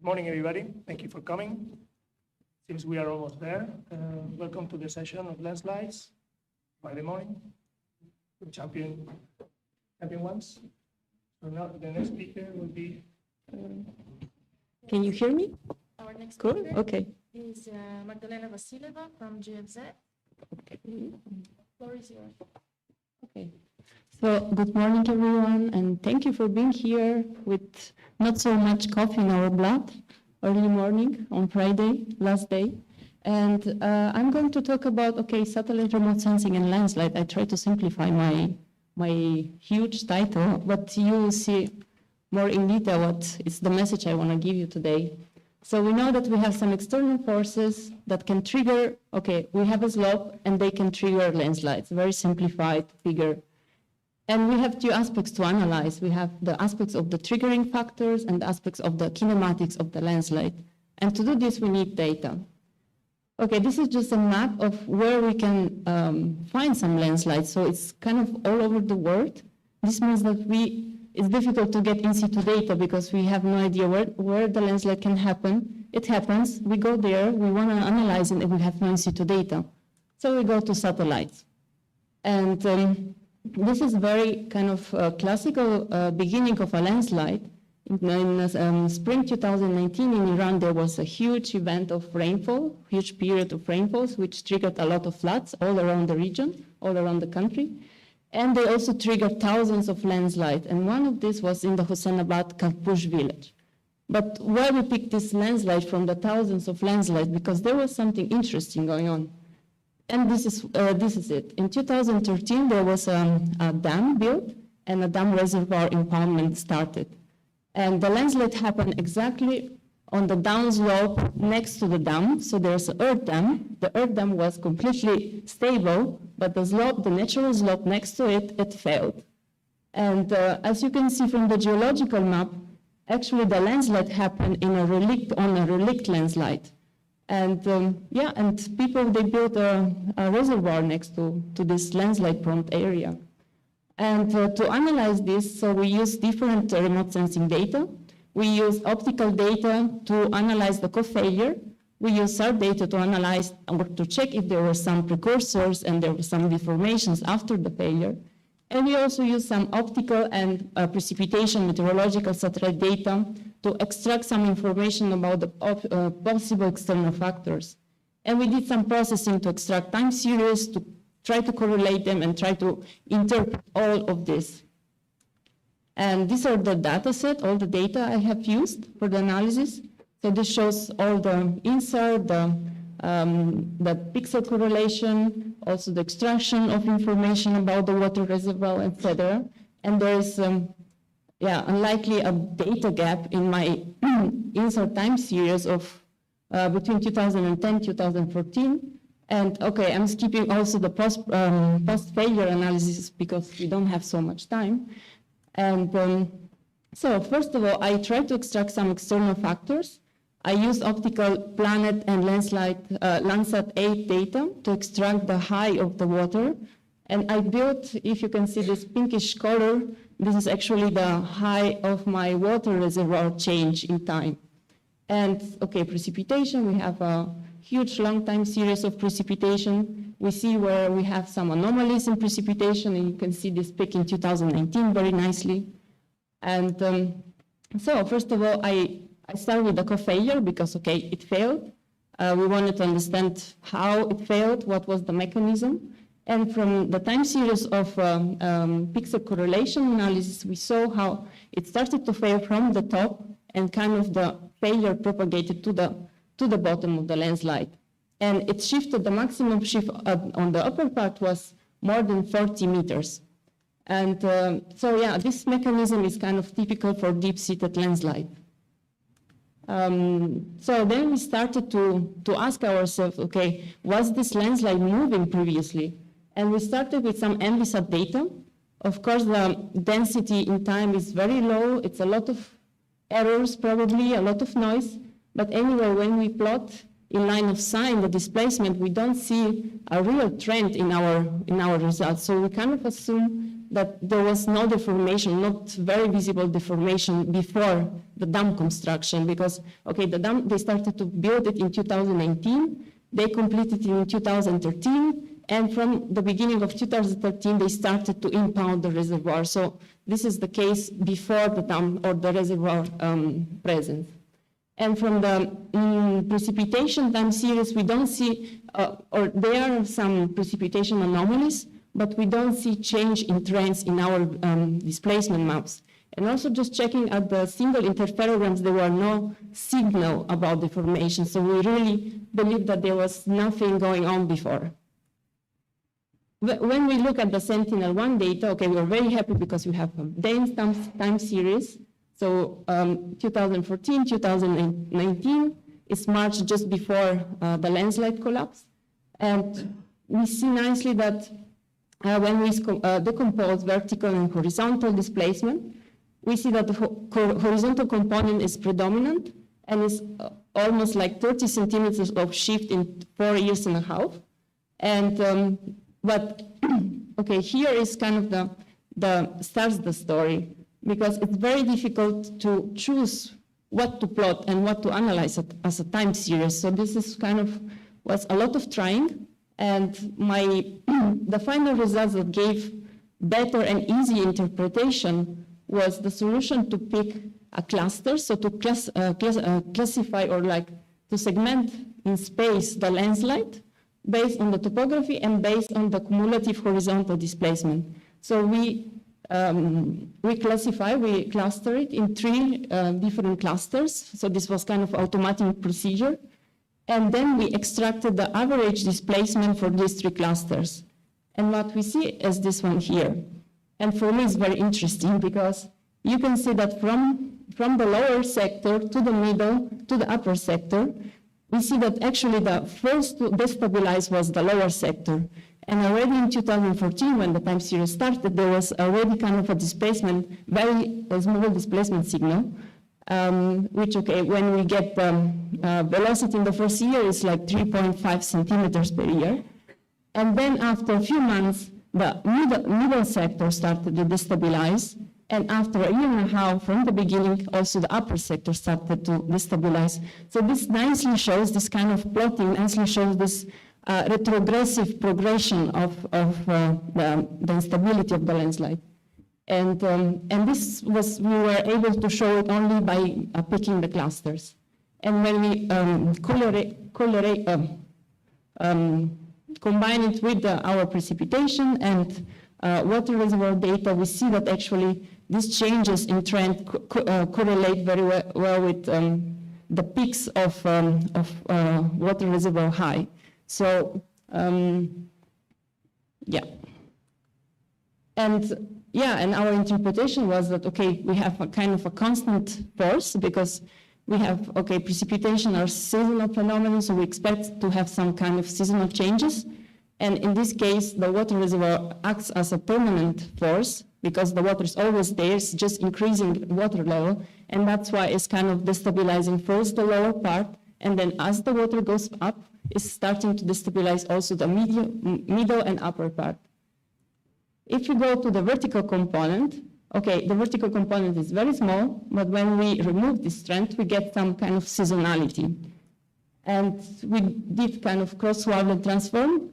Good morning, everybody. Thank you for coming. Seems we are almost there. Welcome to the session of landslides. Friday morning. Champion ones. So now the next speaker will be. Can you hear me? Our next Cool. speaker Okay. is Magdalena Vasileva from GFZ. Floor is yours. Okay. So good morning, everyone, and thank you for being here with not so much coffee in our blood, early morning on Friday, last day. And I'm going to talk about, satellite remote sensing and landslide. I try to simplify my huge title, but you will see more in detail what is the message I want to give you today. So we know that we have some external forces that can trigger, we have a slope and they can trigger landslides, very simplified figure. And we have two aspects to analyze. We have the aspects of the triggering factors and the aspects of the kinematics of the landslide. And to do this, we need data. Okay, this is just a map of where we can find some landslides. So it's kind of all over the world. This means that it's difficult to get in situ data because we have no idea where the landslide can happen. It happens, we go there, we want to analyze it, and we have no in situ data. So we go to satellites. And this is very kind of classical beginning of a landslide. In spring 2019 in Iran, there was a huge event of rainfall, huge period of rainfalls, which triggered a lot of floods all around the region, all around the country. And they also triggered thousands of landslides. And one of these was in the Hosenabad Karpush village. But why we picked this landslide from the thousands of landslides? Because there was something interesting going on. And this is it. In 2013, there was a dam built and a dam reservoir impoundment started. And the landslide happened exactly on the downslope next to the dam. So there's an earth dam. The earth dam was completely stable, but the slope, the natural slope next to it, it failed. And as you can see from the geological map, actually the landslide happened on a relict landslide. And and people, they built a reservoir next to this landslide-prone area. And to analyze this, so we use different remote sensing data. We use optical data to analyze the co-failure. We use SAR data to analyze or to check if there were some precursors and there were some deformations after the failure. And we also use some optical and precipitation meteorological satellite data to extract some information about the possible external factors. And we did some processing to extract time series, to try to correlate them and try to interpret all of this. And these are the data set, all the data I have used for the analysis. So this shows all the insert, the pixel correlation, also the extraction of information about the water reservoir, etc. And there is, unlikely a data gap in my insert time series of between 2010 and 2014. And I'm skipping also the post-failure analysis because we don't have so much time. And so first of all, I tried to extract some external factors. I used optical planet and Landsat 8 data to extract the high of the water. And I built, if you can see this pinkish color, this is actually the high of my water reservoir change in time. And precipitation, we have a huge long time series of precipitation. We see where we have some anomalies in precipitation, and you can see this peak in 2019 very nicely. And so first of all, I start with the co-failure because, it failed. We wanted to understand how it failed, what was the mechanism. And from the time series of pixel correlation analysis, we saw how it started to fail from the top and kind of the failure propagated to the bottom of the landslide. And it shifted, the maximum shift on the upper part was more than 40 meters. And this mechanism is kind of typical for deep-seated landslide. So then we started to ask ourselves, was this landslide moving previously? And we started with some MVSAT data. Of course, the density in time is very low. It's a lot of errors, probably, a lot of noise. But anyway, when we plot in line of sight the displacement, we don't see a real trend in our results. So we kind of assume that there was no deformation, not very visible deformation before the dam construction, because, okay, the dam, they started to build it in 2019, they completed it in 2013, and from the beginning of 2013, they started to impound the reservoir. So this is the case before the dam or the reservoir presence. And from the precipitation time series, we don't see, or there are some precipitation anomalies, but we don't see change in trends in our displacement maps. And also just checking at the single interferograms, there were no signal about deformation. So we really believe that there was nothing going on before. When we look at the Sentinel-1 data, okay, we're very happy because we have a dense time series. So 2014, 2019 is marked just before the landslide collapse. And we see nicely that when we decompose vertical and horizontal displacement, we see that the horizontal component is predominant and is almost like 30 centimeters of shift in 4.5 years. And but okay, here is kind of starts the story, because it's very difficult to choose what to plot and what to analyze as a time series. So this is was a lot of trying, and the final results that gave better and easy interpretation was the solution to pick a cluster, so to classify or to segment in space the landslide based on the topography and based on the cumulative horizontal displacement. So we cluster it in 3 different clusters. So this was kind of automatic procedure. And then we extracted the average displacement for these 3 clusters. And what we see is this one here. And for me, it's very interesting because you can see that from the lower sector to the middle to the upper sector, we see that actually the first to destabilize was the lower sector. And already in 2014, when the time series started, there was already kind of a displacement, very small displacement signal, which, okay, when we get velocity in the first year, is like 3.5 centimeters per year. And then after a few months, the middle sector started to destabilize. And after 1.5 years from the beginning, also the upper sector started to destabilize. So this nicely shows, this kind of plotting nicely shows this retrogressive progression of the instability of the landslide. And this was, we were able to show it only by picking the clusters. And when we combine it with our precipitation and water reservoir data, we see that actually these changes in trend correlate very well with the peaks of water reservoir high. So, yeah. And our interpretation was that, okay, we have a kind of a constant force because we have, okay, precipitation are seasonal phenomena, so we expect to have some kind of seasonal changes. And in this case, the water reservoir acts as a permanent force because the water is always there, it's just increasing water level. And that's why it's kind of destabilizing first the lower part, and then as the water goes up, it's starting to destabilize also the middle and upper part. If you go to the vertical component, okay, the vertical component is very small, but when we remove this trend, we get some kind of seasonality. And we did kind of cross-Warland transform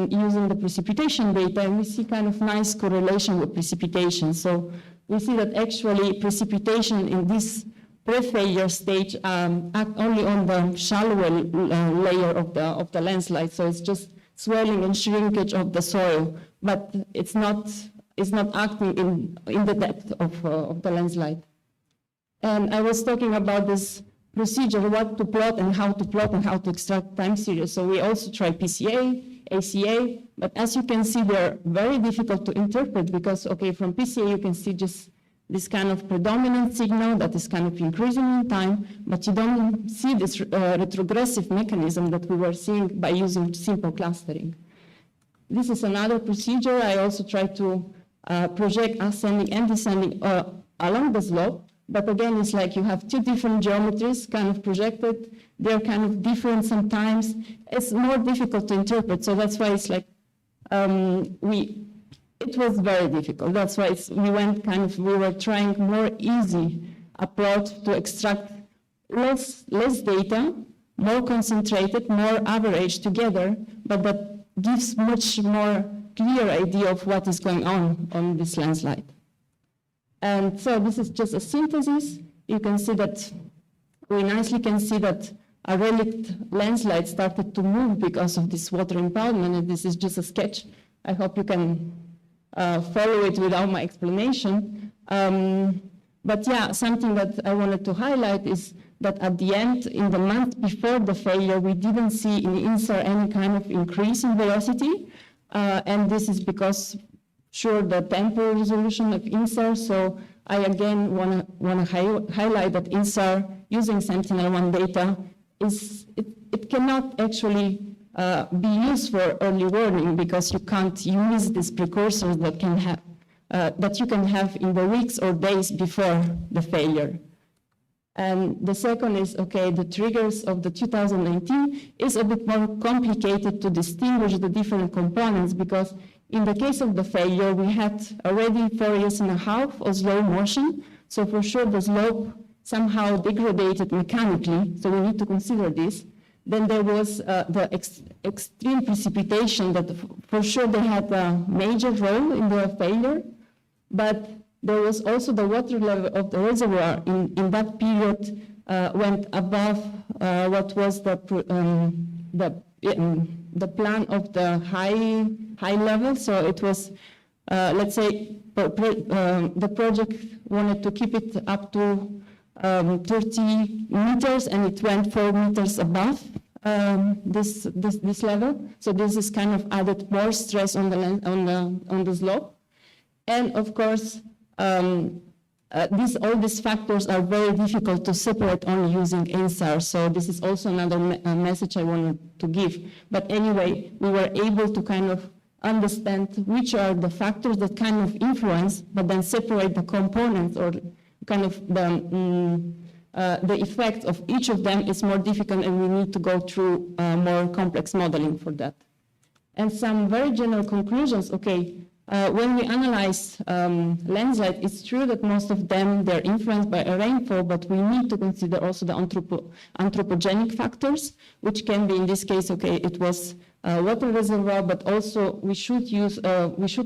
using the precipitation data, and we see kind of nice correlation with precipitation. So we see that actually precipitation in this pre-failure stage act only on the shallower layer of the landslide. So it's just swelling and shrinkage of the soil, but it's not acting in the depth of the landslide. And I was talking about this procedure, what to plot and how to extract time series. So we also try PCA, ACA, but as you can see, they're very difficult to interpret because, okay, from PCA you can see just this kind of predominant signal that is kind of increasing in time, but you don't see this retrogressive mechanism that we were seeing by using simple clustering. This is another procedure. I also try to project ascending and descending along the slope, but again, it's like you have 2 different geometries kind of projected. They're kind of different sometimes. It's more difficult to interpret, so that's why it's like it was very difficult. That's why we were trying more easy approach to extract less data, more concentrated, more average together, but that gives much more clear idea of what is going on this landslide. And so this is just a synthesis. You can see that, we nicely can see that a relict landslide started to move because of this water impoundment, and this is just a sketch. I hope you can follow it without my explanation. But yeah, something that I wanted to highlight is that at the end, in the month before the failure, we didn't see in INSAR any kind of increase in velocity. And this is because, sure, the temporal resolution of INSAR. So I again want to highlight that INSAR using Sentinel-1 data it cannot actually be used for early warning because you can't use these precursors that you can have in the weeks or days before the failure. And the second is, okay, the triggers of the 2019 is a bit more complicated to distinguish the different components because in the case of the failure, we had already 4.5 years of slow motion. So for sure, the slope somehow degraded mechanically. So we need to consider this. Then there was the extreme precipitation that for sure they had a major role in the failure, but there was also the water level of the reservoir in that period went above what was the plan of the high level. So it was, let's say, the project wanted to keep it up to 30 meters, and it went 4 meters above this level. So this is kind of added more stress on the slope, and of course. All these factors are very difficult to separate only using INSAR, so this is also another message I wanted to give. But anyway, we were able to kind of understand which are the factors that kind of influence, but then separate the components or kind of the effect of each of them is more difficult, and we need to go through more complex modeling for that. And some very general conclusions, okay. When we analyze landslide, it's true that most of them, they're influenced by a rainfall, but we need to consider also the anthropogenic factors, which can be, in this case, okay, it was a water reservoir, but also we should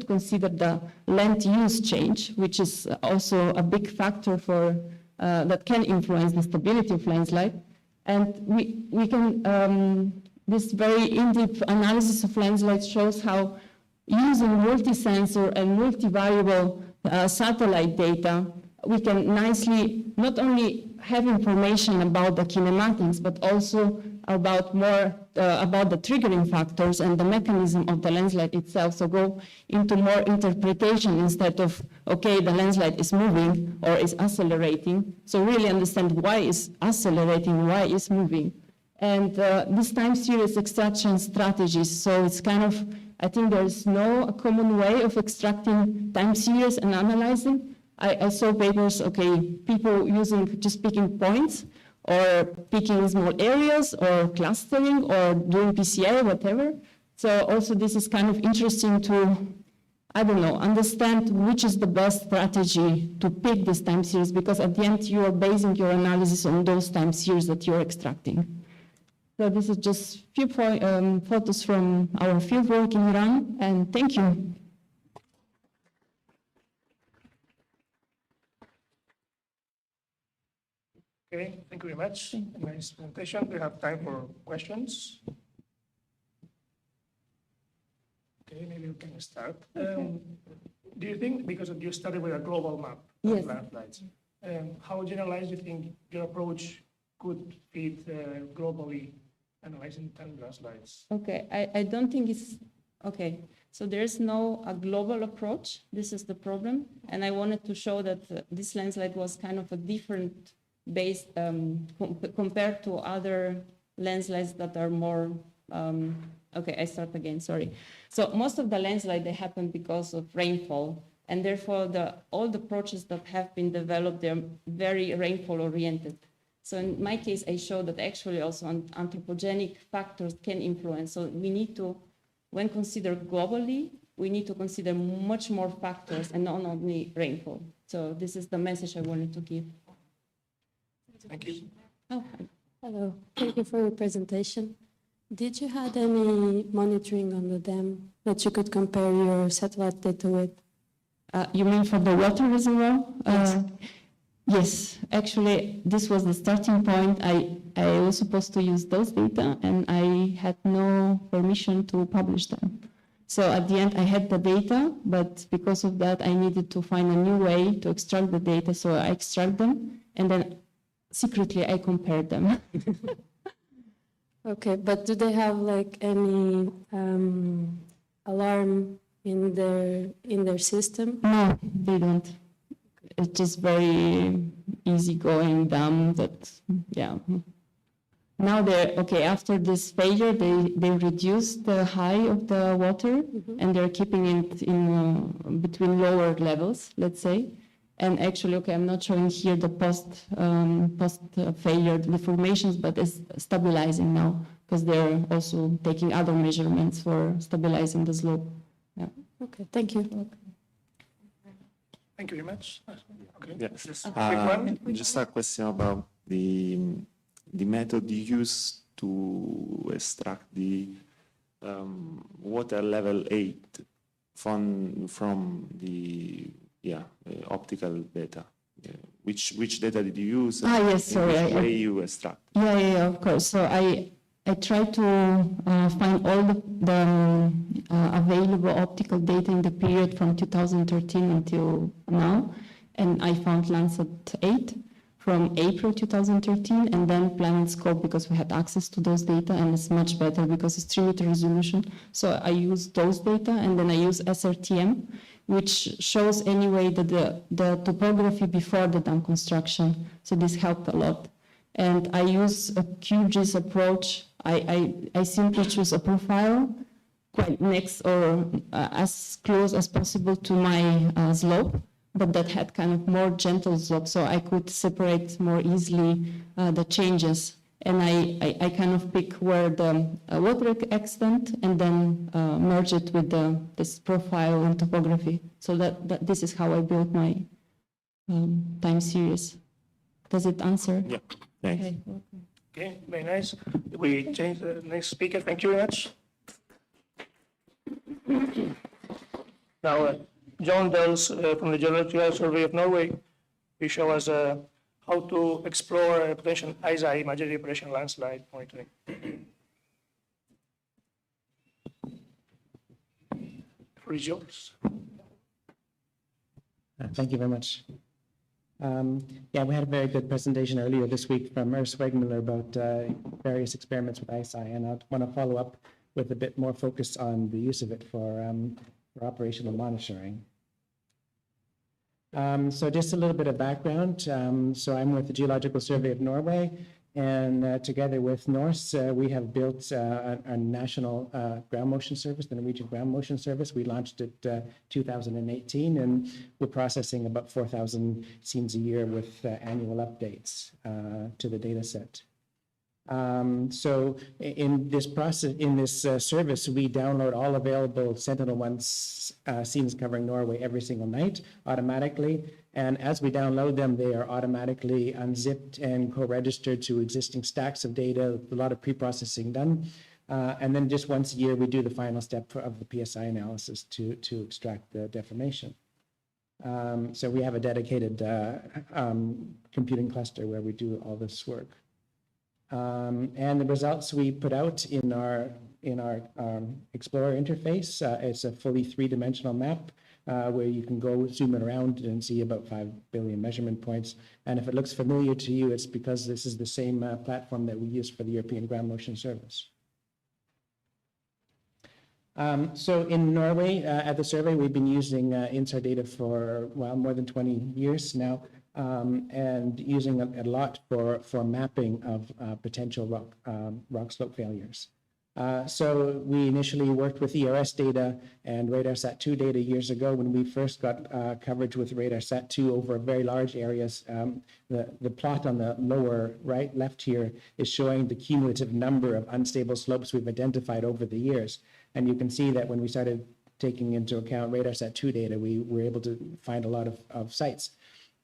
consider the land use change, which is also a big factor for, that can influence the stability of landslide. And we can, this very in-depth analysis of landslide shows how using multi-sensor and multi-variable satellite data, we can nicely not only have information about the kinematics, but also about more about the triggering factors and the mechanism of the landslide itself. So go into more interpretation instead of, okay, the landslide is moving or is accelerating. So really understand why it's accelerating, why it's moving. And this time series extraction strategies. So it's kind of, I think there's no common way of extracting time series and analyzing. I saw papers, okay, people using just picking points or picking small areas or clustering or doing PCA, whatever. So also this is kind of interesting to, I don't know, understand which is the best strategy to pick this time series, because at the end you are basing your analysis on those time series that you're extracting. So this is just few photos from our fieldwork in Iran, and thank you. Okay, thank you very much. Nice presentation. We have time for questions. Okay, maybe we can start. Do you think, because you started with a global map of landslides, how generalized do you think your approach could fit globally analyzing 10 landslides? Okay, I don't think it's, okay. So there's no a global approach. This is the problem. And I wanted to show that this landslide was kind of a different based compared to other landslides that are more, okay, I start again, sorry. So most of the landslides, they happen because of rainfall. And therefore, all the approaches that have been developed, they're very rainfall oriented. So in my case, I show that actually also anthropogenic factors can influence. So we need to, when considered globally, we need to consider much more factors and not only rainfall. So this is the message I wanted to give. Thank you. Oh, Hello, thank you for your presentation. Did you have any monitoring on the dam that you could compare your satellite data with? you mean for the water reservoir? Yes. Yes, actually, this was the starting point. I was supposed to use those data, and I had no permission to publish them. So at the end, I had the data, but because of that, I needed to find a new way to extract the data. So I extract them, and then secretly I compared them. Okay, but do they have like any alarm in their system? No, they don't. It's just very easygoing dam that, yeah. Now they're, okay, after this failure, they reduced the height of the water, and they're keeping it in between lower levels, let's say. And actually, okay, I'm not showing here the post failure deformations, but it's stabilizing now because they're also taking other measurements for stabilizing the slope. Yeah. Okay, thank you. Thank you very much. Okay. Yes. Just a quick one. Just a question about the method you use to extract the water level 8 from the optical data. Which data did you use? Yes, sorry. Which way you extract? Yeah, of course. So I try to find all the available optical data in the period from 2013 until now, and I found Landsat 8 from April 2013, and then PlanetScope because we had access to those data, and it's much better because it's 3-meter resolution. So I use those data, and then I use SRTM, which shows anyway the topography before the dam construction. So this helped a lot. And I use a QGIS approach. I simply choose a profile quite next or as close as possible to my slope, but that had kind of more gentle slope, so I could separate more easily the changes. And I kind of pick where the water extent and then merge it with this profile and topography. So that this is how I built my time series. Does it answer? Yeah, thanks. Okay. Okay, very nice. We change the next speaker. Thank you very much. Now, John Dells from the Geological Survey of Norway will show us how to explore potential ISA imagery operation landslide monitoring. The floor is yours. Thank you very much. We had a very good presentation earlier this week from Urs Wegmüller about various experiments with ISI, and I want to follow up with a bit more focus on the use of it for operational monitoring. So just a little bit of background. So I'm with the Geological Survey of Norway, and together with NORSE, we have built a national ground motion service, the Norwegian Ground Motion Service. We launched it 2018, and we're processing about 4,000 scenes a year with annual updates to the data set. So in this process, in this service, we download all available Sentinel-1 scenes covering Norway every single night automatically. And as we download them, they are automatically unzipped and co-registered to existing stacks of data, a lot of pre-processing done. And then just once a year, we do the final step of the PSI analysis to extract the deformation. So we have a dedicated computing cluster where we do all this work. And the results we put out in our Explorer interface, it's a fully 3-dimensional map where you can go zoom it around and see about 5 billion measurement points. And if it looks familiar to you, it's because this is the same platform that we use for the European Ground Motion Service. So in Norway, at the survey, we've been using INSAR data for, well, more than 20 years now. And using a lot for mapping of potential rock slope failures. So we initially worked with ERS data and RadarSat-2 data years ago when we first got coverage with RadarSat-2 over very large areas. The plot on the lower left here is showing the cumulative number of unstable slopes we've identified over the years. And you can see that when we started taking into account RadarSat-2 data, we were able to find a lot of sites.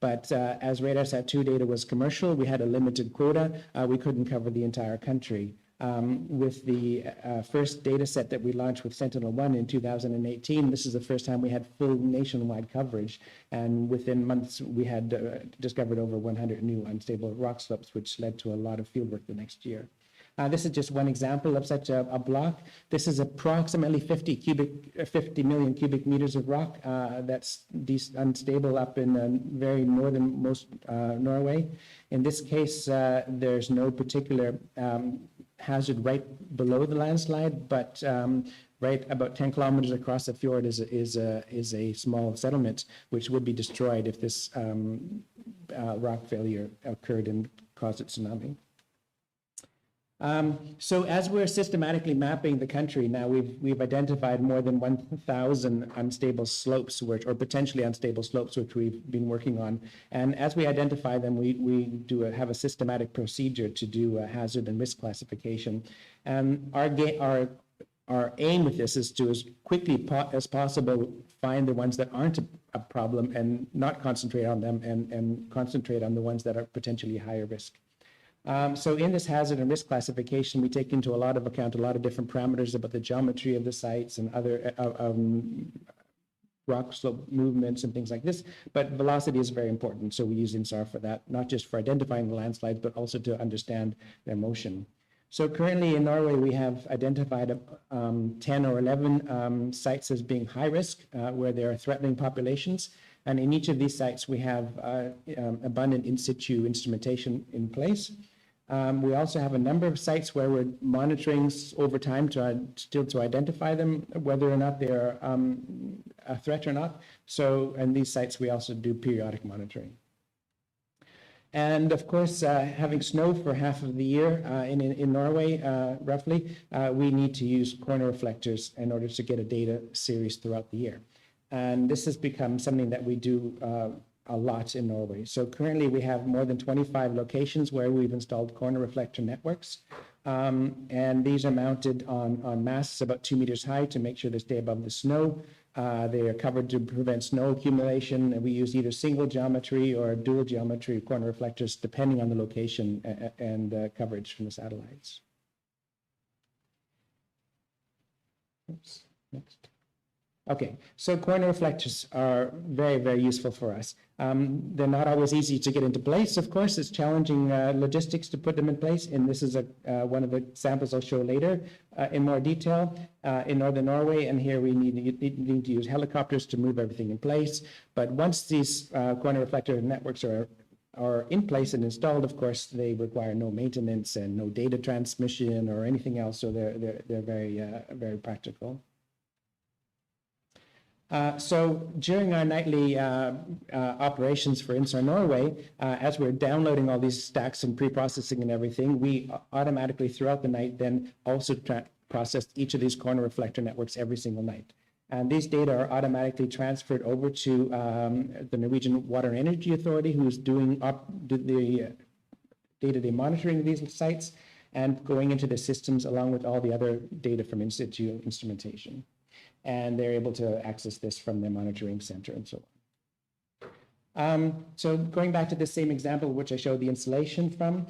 But as RadarSat-2 data was commercial, we had a limited quota. We couldn't cover the entire country. With the first data set that we launched with Sentinel-1 in 2018, this is the first time we had full nationwide coverage. And within months, we had discovered over 100 new unstable rock slopes, which led to a lot of fieldwork the next year. This is just one example of such a block. This is approximately 50 million cubic meters of rock that's unstable up in the very northernmost Norway. In this case, there's no particular hazard right below the landslide, but right about 10 kilometers across the fjord is a small settlement which would be destroyed if this rock failure occurred and caused a tsunami. So as we're systematically mapping the country now, we've identified more than 1,000 unstable slopes, or potentially unstable slopes, which we've been working on. And as we identify them, we have a systematic procedure to do a hazard and risk classification. And our aim with this is to, as quickly as possible, find the ones that aren't a problem and not concentrate on them, and concentrate on the ones that are potentially higher risk. So in this hazard and risk classification, we take into account a lot of different parameters about the geometry of the sites and other rock slope movements and things like this. But velocity is very important, so we use INSAR for that, not just for identifying the landslides, but also to understand their motion. So currently in Norway, we have identified 10 or 11 sites as being high risk, where there are threatening populations. And in each of these sites, we have abundant in situ instrumentation in place. We also have a number of sites where we're monitoring over time to identify them, whether or not they're a threat or not. So, in these sites, we also do periodic monitoring. And of course, having snow for half of the year in Norway, roughly, we need to use corner reflectors in order to get a data series throughout the year. And this has become something that we do a lot in Norway. So currently we have more than 25 locations where we've installed corner reflector networks. And these are mounted on masts about 2 meters high to make sure they stay above the snow. They are covered to prevent snow accumulation, and we use either single geometry or dual geometry corner reflectors depending on the location and coverage from the satellites. Oops, next. Okay, so corner reflectors are very, very useful for us. They're not always easy to get into place, of course. It's challenging logistics to put them in place, and this is one of the samples I'll show later in more detail in northern Norway, and here we need to use helicopters to move everything in place. But once these corner reflector networks are in place and installed, of course, they require no maintenance and no data transmission or anything else, so they're very, very practical. So during our nightly operations for INSAR Norway, as we're downloading all these stacks and pre-processing and everything, we automatically throughout the night then also process each of these corner reflector networks every single night. And these data are automatically transferred over to the Norwegian Water and Energy Authority, who is doing the day-to-day monitoring of these sites and going into the systems along with all the other data from in situ instrumentation. And they're able to access this from their monitoring center and so on. So going back to the same example, which I showed the installation from,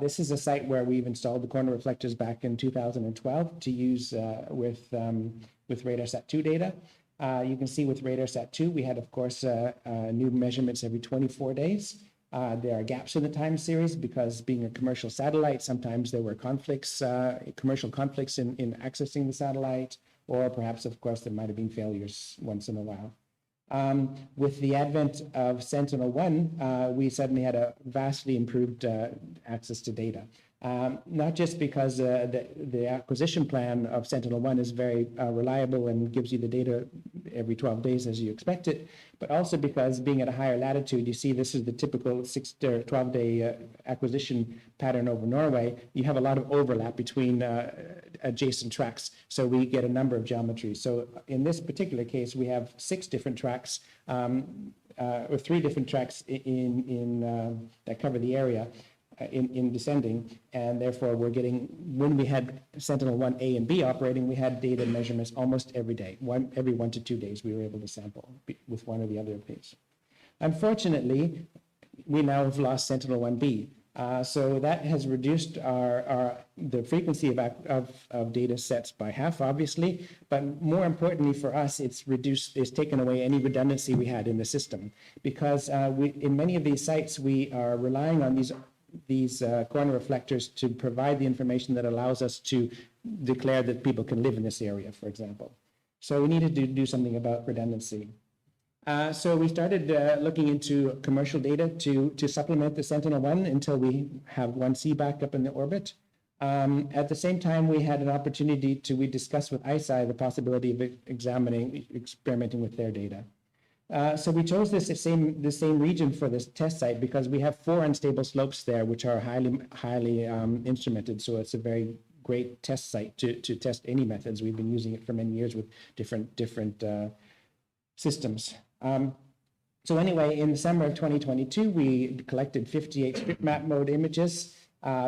this is a site where we've installed the corner reflectors back in 2012 to use with RadarSat-2 data. You can see with RadarSat-2, we had, of course, new measurements every 24 days. There are gaps in the time series because being a commercial satellite, sometimes there were conflicts, commercial conflicts in accessing the satellite, or perhaps, of course, there might have been failures once in a while. With the advent of Sentinel-1, we suddenly had a vastly improved access to data. Not just because the acquisition plan of Sentinel-1 is very reliable and gives you the data every 12 days as you expect it, but also because being at a higher latitude, you see this is the typical 6 or 12-day acquisition pattern over Norway. You have a lot of overlap between adjacent tracks, so we get a number of geometries. So in this particular case, we have 6 different tracks, or 3 different tracks that cover the area. in descending, and therefore we're getting, when we had Sentinel-1A and B operating, we had data measurements almost every day. Every 1 to 2 days, we were able to sample with one or the other of these. Unfortunately, we now have lost Sentinel-1B. So that has reduced the frequency of data sets by half, obviously, but more importantly for us, it's taken away any redundancy we had in the system, because in many of these sites, we are relying on these corner reflectors to provide the information that allows us to declare that people can live in this area, for example. So we needed to do something about redundancy. So we started looking into commercial data to supplement the Sentinel-1 until we have 1C back up in the orbit. At the same time, we had an opportunity we discussed with ISI the possibility of experimenting with their data. So we chose the same region for this test site because we have 4 unstable slopes there, which are highly instrumented. So it's a very great test site to test any methods. We've been using it for many years with different systems. So anyway, in the summer of 2022, we collected 58 strip map mode images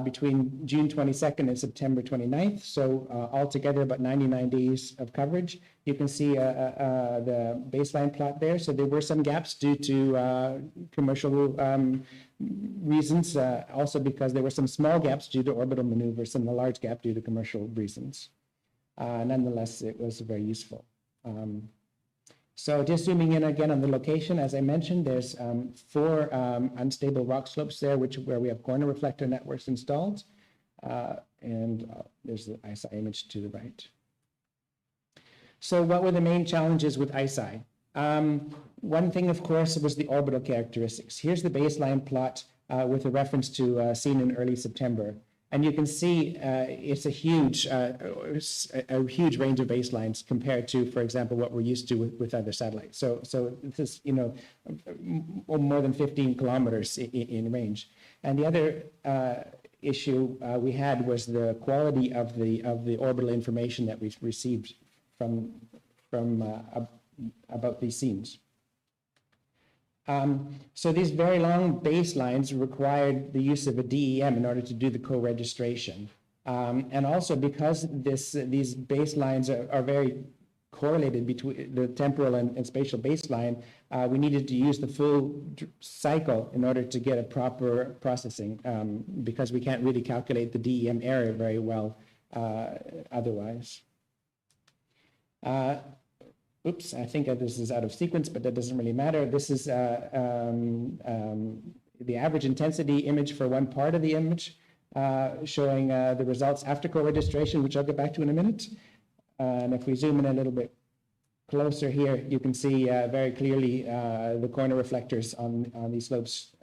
between June 22nd and September 29th. So altogether about 99 days of coverage. You can see the baseline plot there. So there were some gaps due to commercial reasons, also because there were some small gaps due to orbital maneuvers and a large gap due to commercial reasons. Nonetheless, it was very useful. So just zooming in again on the location, as I mentioned, there's 4 unstable rock slopes there, where we have corner reflector networks installed. There's the ISI image to the right. So what were the main challenges with ISI? One thing, of course, was the orbital characteristics. Here's the baseline plot with a reference to seen in early September. And you can see it's a huge range of baselines compared to, for example, what we're used to with other satellites. So this is, more than 15 kilometers in range. And the other issue we had was the quality of the orbital information that we received from about these scenes. So these very long baselines required the use of a DEM in order to do the co-registration. And also because these baselines are very correlated between the temporal and spatial baseline, we needed to use the full cycle in order to get a proper processing, because we can't really calculate the DEM error very well otherwise. Oops, I think this is out of sequence, but that doesn't really matter. This is the average intensity image for one part of the image, showing the results after co-registration, which I'll get back to in a minute. And if we zoom in a little bit closer here, you can see very clearly the corner reflectors on these slopes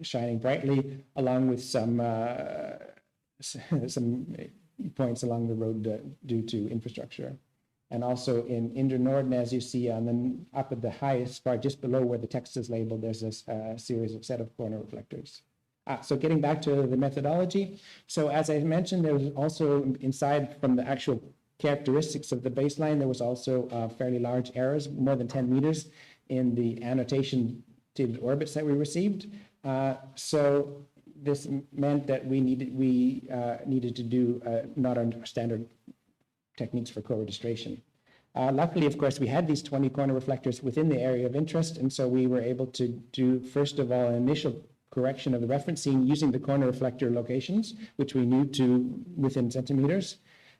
shining brightly, along with some points along the road due to infrastructure. And also in Indre Norden, as you see up at the highest part, just below where the text is labeled, there's a set of corner reflectors. So getting back to the methodology. So as I mentioned, there was also inside from the actual characteristics of the baseline, there was also fairly large errors, more than 10 meters in the annotation to the orbits that we received. So this meant that we needed to do not our standard techniques for co-registration. Luckily, of course, we had these 20 corner reflectors within the area of interest, and so we were able to do, first of all, an initial correction of the reference scene using the corner reflector locations, which we knew to within centimeters.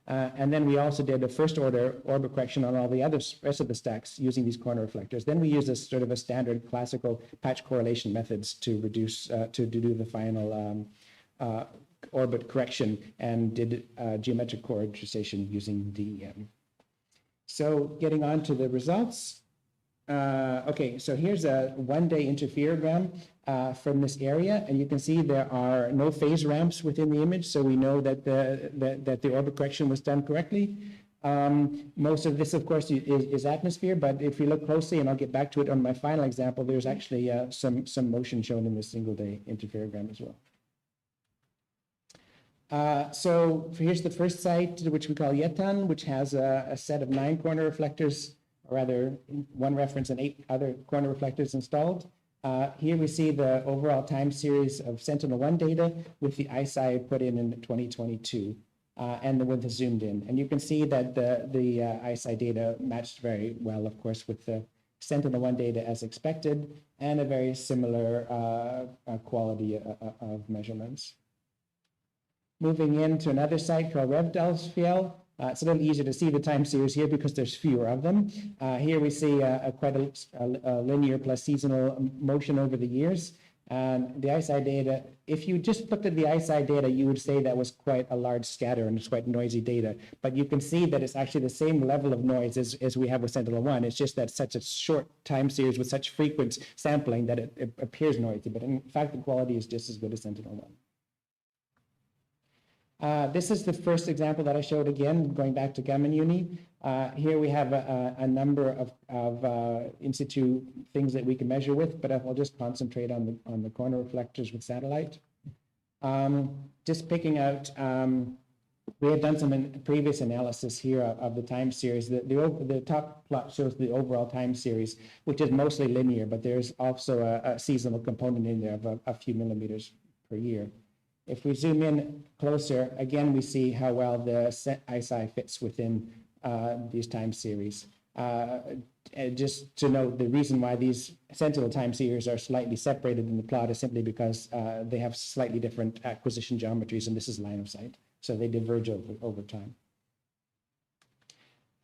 And then we also did a first order orbit correction on all the rest of the stacks using these corner reflectors. Then we used a sort of a standard classical patch correlation methods to reduce, to do the final orbit correction, and did geometric co-registration using DEM. So getting on to the results. Okay, so here's a one-day interferogram from this area, and you can see there are no phase ramps within the image, so we know that the orbit correction was done correctly. Most of this, of course, is atmosphere, but if you look closely, and I'll get back to it on my final example, there's actually some motion shown in this single-day interferogram as well. So here's the first site, which we call Yetan, which has a set of 9 corner reflectors, or rather 1 reference and 8 other corner reflectors installed. Here we see the overall time series of Sentinel-1 data with the ISI put in 2022 and with the zoomed in. And you can see that the ISI data matched very well, of course, with the Sentinel-1 data as expected and a very similar quality of measurements. Moving into another site called Revdalsfjell. It's a little easier to see the time series here because there's fewer of them. Here we see quite a linear plus seasonal motion over the years. And the ISI data, if you just looked at the ISI data, you would say that was quite a large scatter and it's quite noisy data. But you can see that it's actually the same level of noise as we have with Sentinel-1. It's just that such a short time series with such frequent sampling that it appears noisy. But in fact, the quality is just as good as Sentinel-1. This is the first example that I showed again, going back to Gamma Uni. Here we have a number of in situ things that we can measure with, but I'll just concentrate on the corner reflectors with satellite. Just picking out, we have done some previous analysis here of the time series. The top plot shows the overall time series, which is mostly linear, but there's also a seasonal component in there of a few millimeters per year. If we zoom in closer, again, we see how well the ISI fits within these time series. Just to note, the reason why these Sentinel time series are slightly separated in the plot is simply because they have slightly different acquisition geometries, and this is line of sight. So they diverge over time.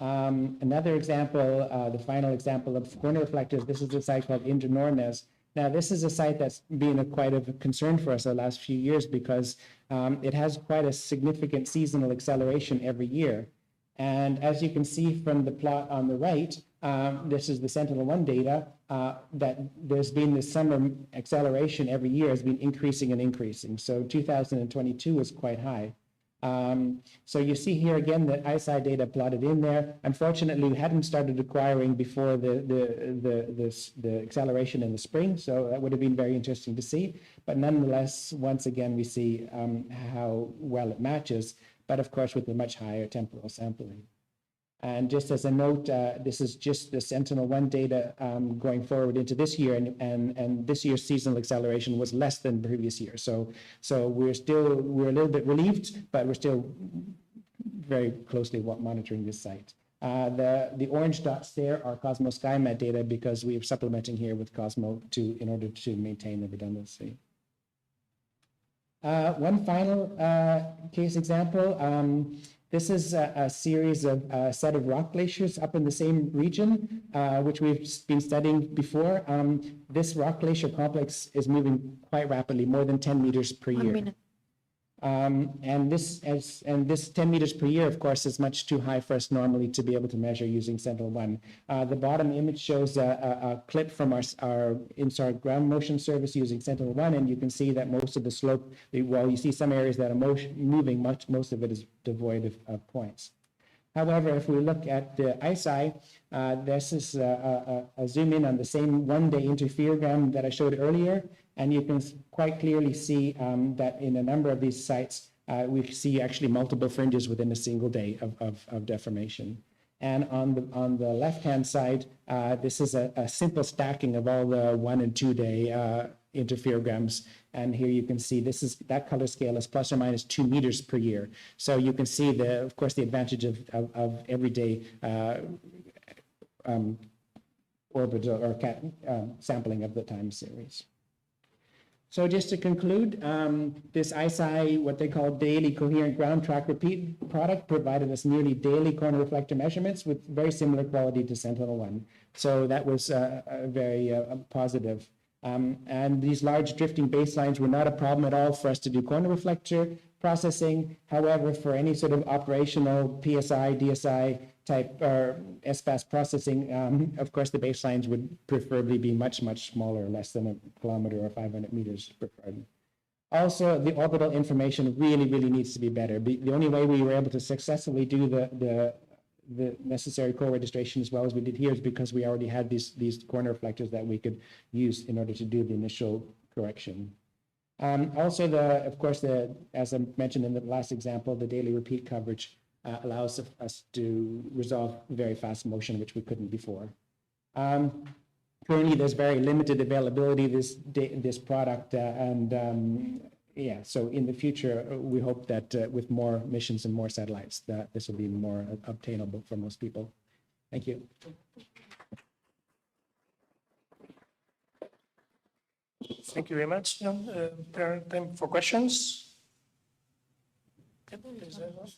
Another example, the final example of corner reflectors, this is a site called Indernornes. Now, this is a site that's been quite a concern for us the last few years because it has quite a significant seasonal acceleration every year. And as you can see from the plot on the right, this is the Sentinel-1 data, that there's been this summer acceleration every year has been increasing and increasing. So 2022 was quite high. So you see here again the ISI data plotted in there. Unfortunately, we hadn't started acquiring before the acceleration in the spring, so that would have been very interesting to see. But nonetheless, once again, we see how well it matches, but of course with a much higher temporal sampling. And just as a note, this is just the Sentinel-1 data going forward into this year, and this year's seasonal acceleration was less than the previous year. So we're a little bit relieved, but we're still very closely monitoring this site. The orange dots there are Cosmos SkyMed data because we're supplementing here with Cosmo in order to maintain the redundancy. One final case example. This is a series of a set of rock glaciers up in the same region, which we've been studying before. This rock glacier complex is moving quite rapidly, more than 10 meters per year. 1 minute. And this 10 meters per year, of course, is much too high for us normally to be able to measure using Sentinel-1. The bottom image shows a clip from our InSAR ground motion service using Sentinel-1, and you can see that most of the slope, while you see some areas that are moving, most of it is devoid of points. However, if we look at the ISI, this is a zoom in on the same one-day interferogram that I showed earlier, and you can quite clearly see that in a number of these sites, we see actually multiple fringes within a single day of deformation. And on the left-hand side, this is a simple stacking of all the 1 and 2 day interferograms. And here you can see that color scale is plus or minus 2 meters per year. So you can see of course, the advantage of everyday orbital or sampling of the time series. So just to conclude, this ISI, what they call daily coherent ground track repeat product, provided us nearly daily corner reflector measurements with very similar quality to Sentinel-1. So that was very positive. And these large drifting baselines were not a problem at all for us to do corner reflector processing. However, for any sort of operational PSI, DSI type or SPAS processing, of course, the baselines would preferably be much, much smaller, less than a kilometer or 500 meters preferred. Also, the orbital information really, really needs to be better. The only way we were able to successfully do the necessary co-registration as well as we did here is because we already had these corner reflectors that we could use in order to do the initial correction. Also, of course, as I mentioned in the last example, the daily repeat coverage allows us to resolve very fast motion, which we couldn't before. currently there's very limited availability of this product, yeah, so in the future, we hope that with more missions and more satellites, that this will be more obtainable for most people. Thank you. Thank you very much, Jan. Time for questions. Is there one?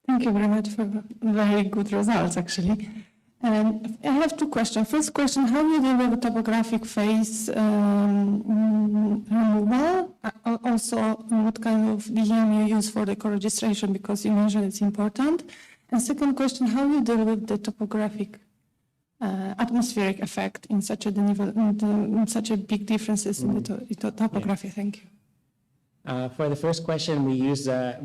Thank you very much for very good results, actually. I have two questions. First question, how do you deal with the topographic phase removal? Also, what kind of DGM you use for the co-registration, because you mentioned it's important. And second question, how do you deal with the topographic atmospheric effect in such a big differences in the topography? Thank you. For the first question, we use the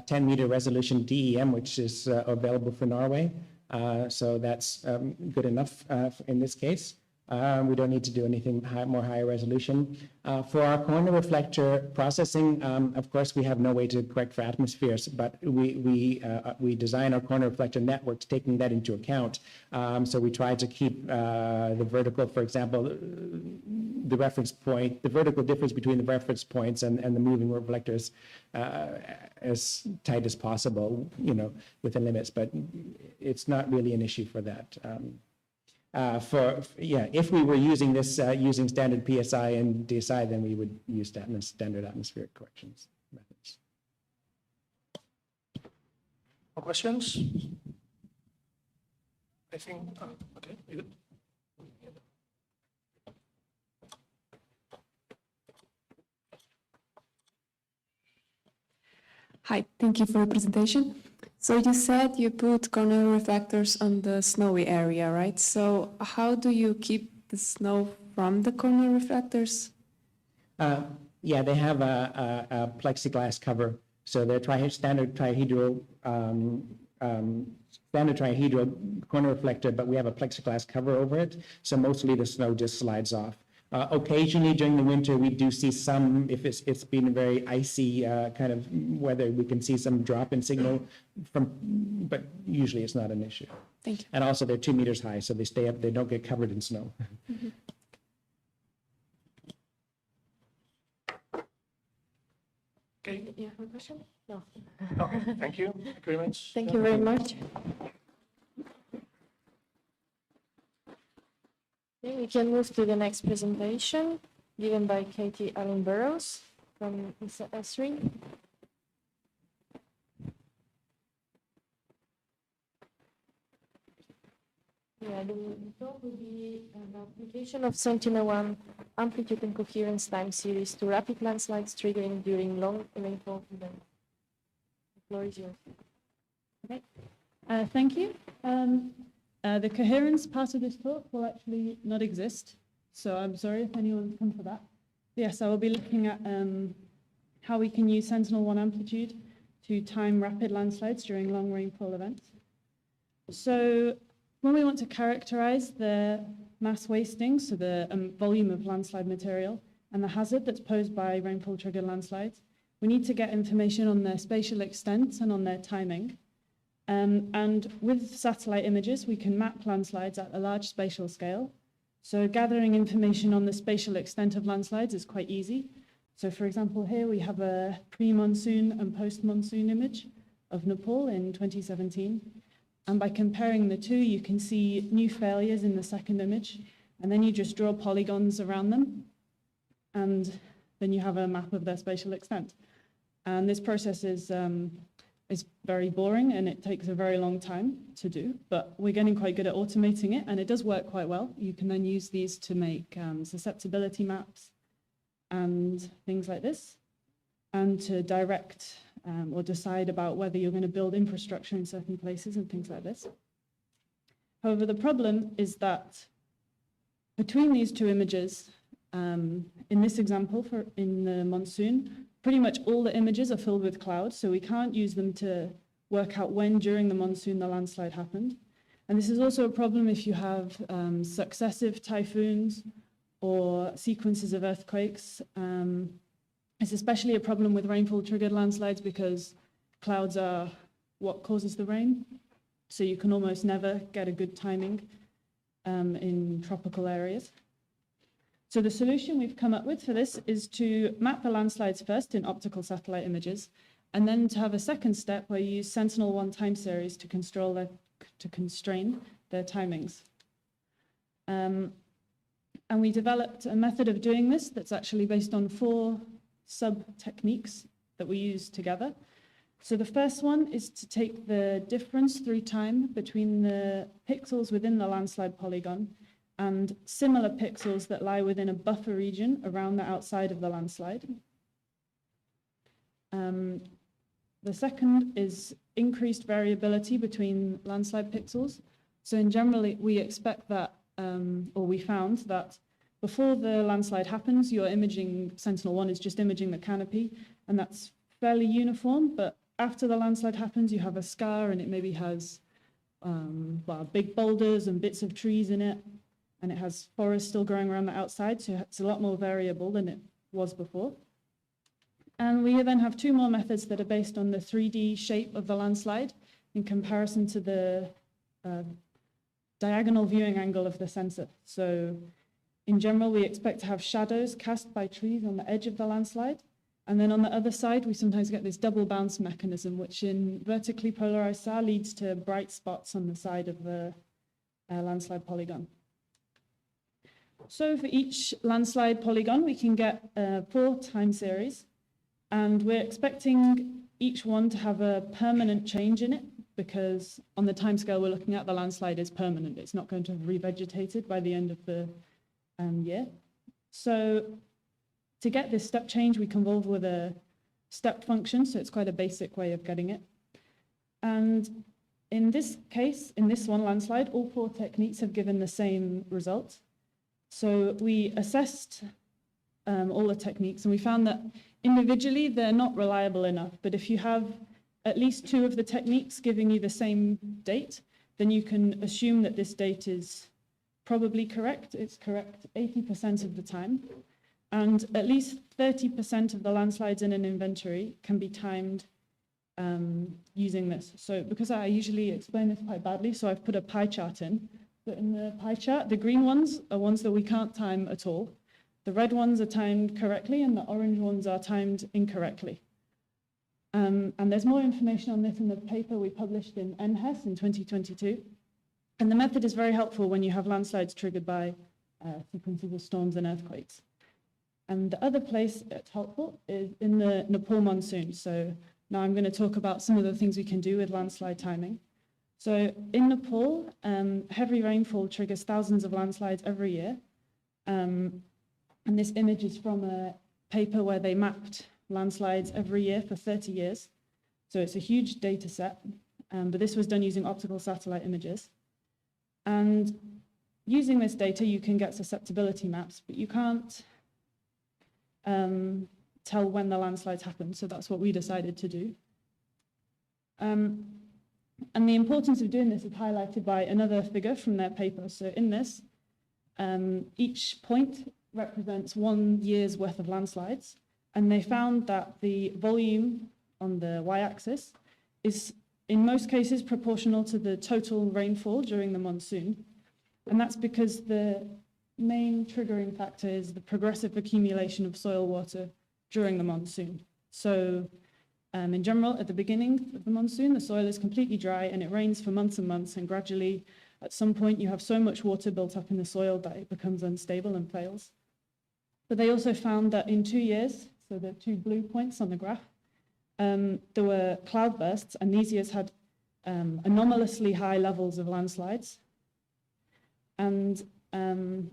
10-meter resolution DEM, which is available for Norway. So that's good enough in this case. We don't need to do anything more high resolution. For our corner reflector processing, of course, we have no way to correct for atmospheres, but we design our corner reflector networks taking that into account. So we try to keep the vertical, for example, the reference point, the vertical difference between the reference points and the moving reflectors as tight as possible, you know, within limits, but it's not really an issue for that. If we were using this using standard PSI and DSI, then we would use standard atmospheric corrections methods. More questions? I think, okay, good. Hi, thank you for the presentation. So you said you put corner reflectors on the snowy area, right? So how do you keep the snow from the corner reflectors? Yeah, they have a plexiglass cover. So they're standard trihedral corner reflector, but we have a plexiglass cover over it. So mostly the snow just slides off. Occasionally during the winter, we do see some, if it's been a very icy kind of weather, we can see some drop in signal but usually it's not an issue. Thank you. And also they're 2 meters high, so they stay up, they don't get covered in snow. Mm-hmm. Okay, You have a question? No. okay, thank you. Thank you very much. Thank you very much. Okay, we can move to the next presentation given by Katie Allen Burrows from ESRI. Yeah, the talk will be an application of Sentinel-1 amplitude and coherence time series to rapid landslides triggering during long rainfall events. The floor is yours. Okay. Thank you. The coherence part of this talk will actually not exist, so I'm sorry if anyone's come for that. Yes, I will be looking at how we can use Sentinel-1 amplitude to time rapid landslides during long rainfall events. So when we want to characterize the mass wasting, so the volume of landslide material, and the hazard that's posed by rainfall-triggered landslides, we need to get information on their spatial extent and on their timing. And with satellite images, we can map landslides at a large spatial scale. So gathering information on the spatial extent of landslides is quite easy. So for example, here we have a pre-monsoon and post-monsoon image of Nepal in 2017. And by comparing the two, you can see new failures in the second image. And then you just draw polygons around them. And then you have a map of their spatial extent. And this process is very boring and it takes a very long time to do, but we're getting quite good at automating it and it does work quite well. You can then use these to make susceptibility maps and things like this, and to direct or decide about whether you're going to build infrastructure in certain places and things like this. However, the problem is that between these two images, in this example, in the monsoon, pretty much all the images are filled with clouds, so we can't use them to work out when during the monsoon the landslide happened. And this is also a problem if you have successive typhoons or sequences of earthquakes. It's especially a problem with rainfall-triggered landslides because clouds are what causes the rain. So you can almost never get a good timing in tropical areas. So the solution we've come up with for this is to map the landslides first in optical satellite images, and then to have a second step where you use Sentinel-1 time series to constrain their timings. And we developed a method of doing this that's actually based on 4 sub-techniques that we use together. So the first one is to take the difference through time between the pixels within the landslide polygon and similar pixels that lie within a buffer region around the outside of the landslide. The second is increased variability between landslide pixels. So in general, we expect that, or we found that before the landslide happens, your imaging, Sentinel-1 is just imaging the canopy, and that's fairly uniform, but after the landslide happens, you have a scar, and it maybe has big boulders and bits of trees in it, and it has forest still growing around the outside, so it's a lot more variable than it was before. And we then have 2 more methods that are based on the 3D shape of the landslide in comparison to the diagonal viewing angle of the sensor. So in general, we expect to have shadows cast by trees on the edge of the landslide. And then on the other side, we sometimes get this double bounce mechanism, which in vertically polarized SAR leads to bright spots on the side of the landslide polygon. So for each landslide polygon, we can get 4 time series, and we're expecting each one to have a permanent change in it, because on the timescale we're looking at, the landslide is permanent. It's not going to have revegetated by the end of the year. So to get this step change, we convolve with a step function, so it's quite a basic way of getting it. And in this case, in this one landslide, all 4 techniques have given the same result. So we assessed all the techniques, and we found that individually they're not reliable enough, but if you have at least 2 of the techniques giving you the same date, then you can assume that this date is probably correct. It's correct 80% of the time. And at least 30% of the landslides in an inventory can be timed using this. So because I usually explain this quite badly, so I've put a pie chart in. But in the pie chart, the green ones are ones that we can't time at all. The red ones are timed correctly, and the orange ones are timed incorrectly. And there's more information on this in the paper we published in NHES in 2022. And the method is very helpful when you have landslides triggered by sequences of storms and earthquakes. And the other place it's helpful is in the Nepal monsoon. So now I'm going to talk about some of the things we can do with landslide timing. So in Nepal, heavy rainfall triggers thousands of landslides every year. And this image is from a paper where they mapped landslides every year for 30 years. So it's a huge data set, but this was done using optical satellite images. And using this data, you can get susceptibility maps, but you can't tell when the landslides happen. So that's what we decided to do. And the importance of doing this is highlighted by another figure from their paper. So in this, each point represents 1 year's worth of landslides. And they found that the volume on the y-axis is in most cases proportional to the total rainfall during the monsoon. And that's because the main triggering factor is the progressive accumulation of soil water during the monsoon. So in general, at the beginning of the monsoon, the soil is completely dry and it rains for months and months, and gradually at some point you have so much water built up in the soil that it becomes unstable and fails. But they also found that in 2 years, so the 2 blue points on the graph, there were cloudbursts, and these years had anomalously high levels of landslides. And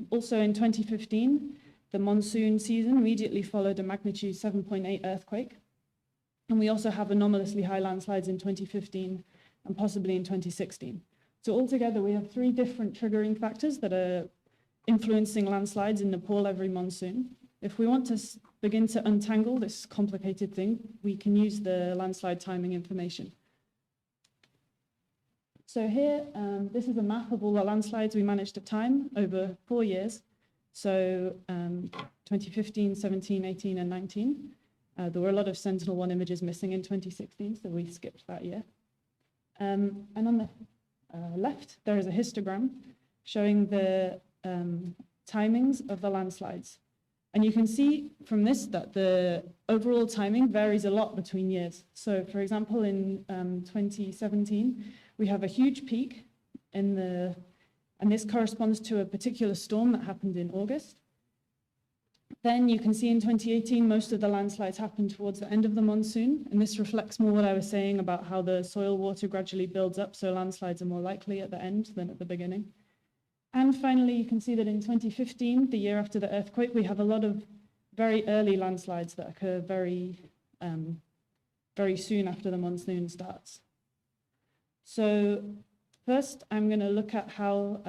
also in 2015, the monsoon season immediately followed a magnitude 7.8 earthquake. And we also have anomalously high landslides in 2015 and possibly in 2016. So altogether, we have 3 different triggering factors that are influencing landslides in Nepal every monsoon. If we want to begin to untangle this complicated thing, we can use the landslide timing information. So here, this is a map of all the landslides we managed to time over 4 years. So 2015, 17, 18, and 19. There were a lot of Sentinel-1 images missing in 2016, so we skipped that year. And on the left, there is a histogram showing the timings of the landslides. And you can see from this that the overall timing varies a lot between years. So for example, in 2017, we have a huge peak and this corresponds to a particular storm that happened in August. Then you can see in 2018, most of the landslides happened towards the end of the monsoon. And this reflects more what I was saying about how the soil water gradually builds up. So landslides are more likely at the end than at the beginning. And finally, you can see that in 2015, the year after the earthquake, we have a lot of very early landslides that occur very soon after the monsoon starts. So first, I'm going to look at how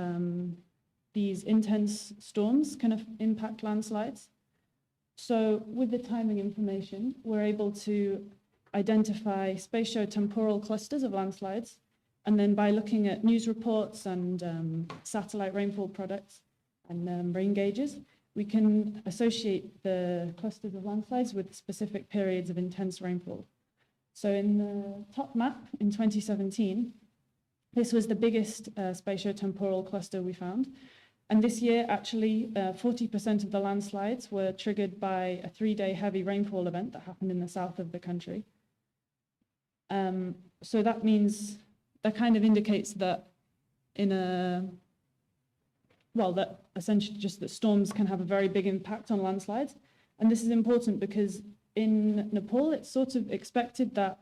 these intense storms can impact landslides. So with the timing information, we're able to identify spatio-temporal clusters of landslides. And then by looking at news reports and satellite rainfall products and rain gauges, we can associate the clusters of landslides with specific periods of intense rainfall. So in the top map in 2017, this was the biggest spatio-temporal cluster we found. And this year, actually, 40% of the landslides were triggered by a 3-day heavy rainfall event that happened in the south of the country. So that means, that kind of indicates that that essentially just that storms can have a very big impact on landslides. And this is important because in Nepal, it's sort of expected that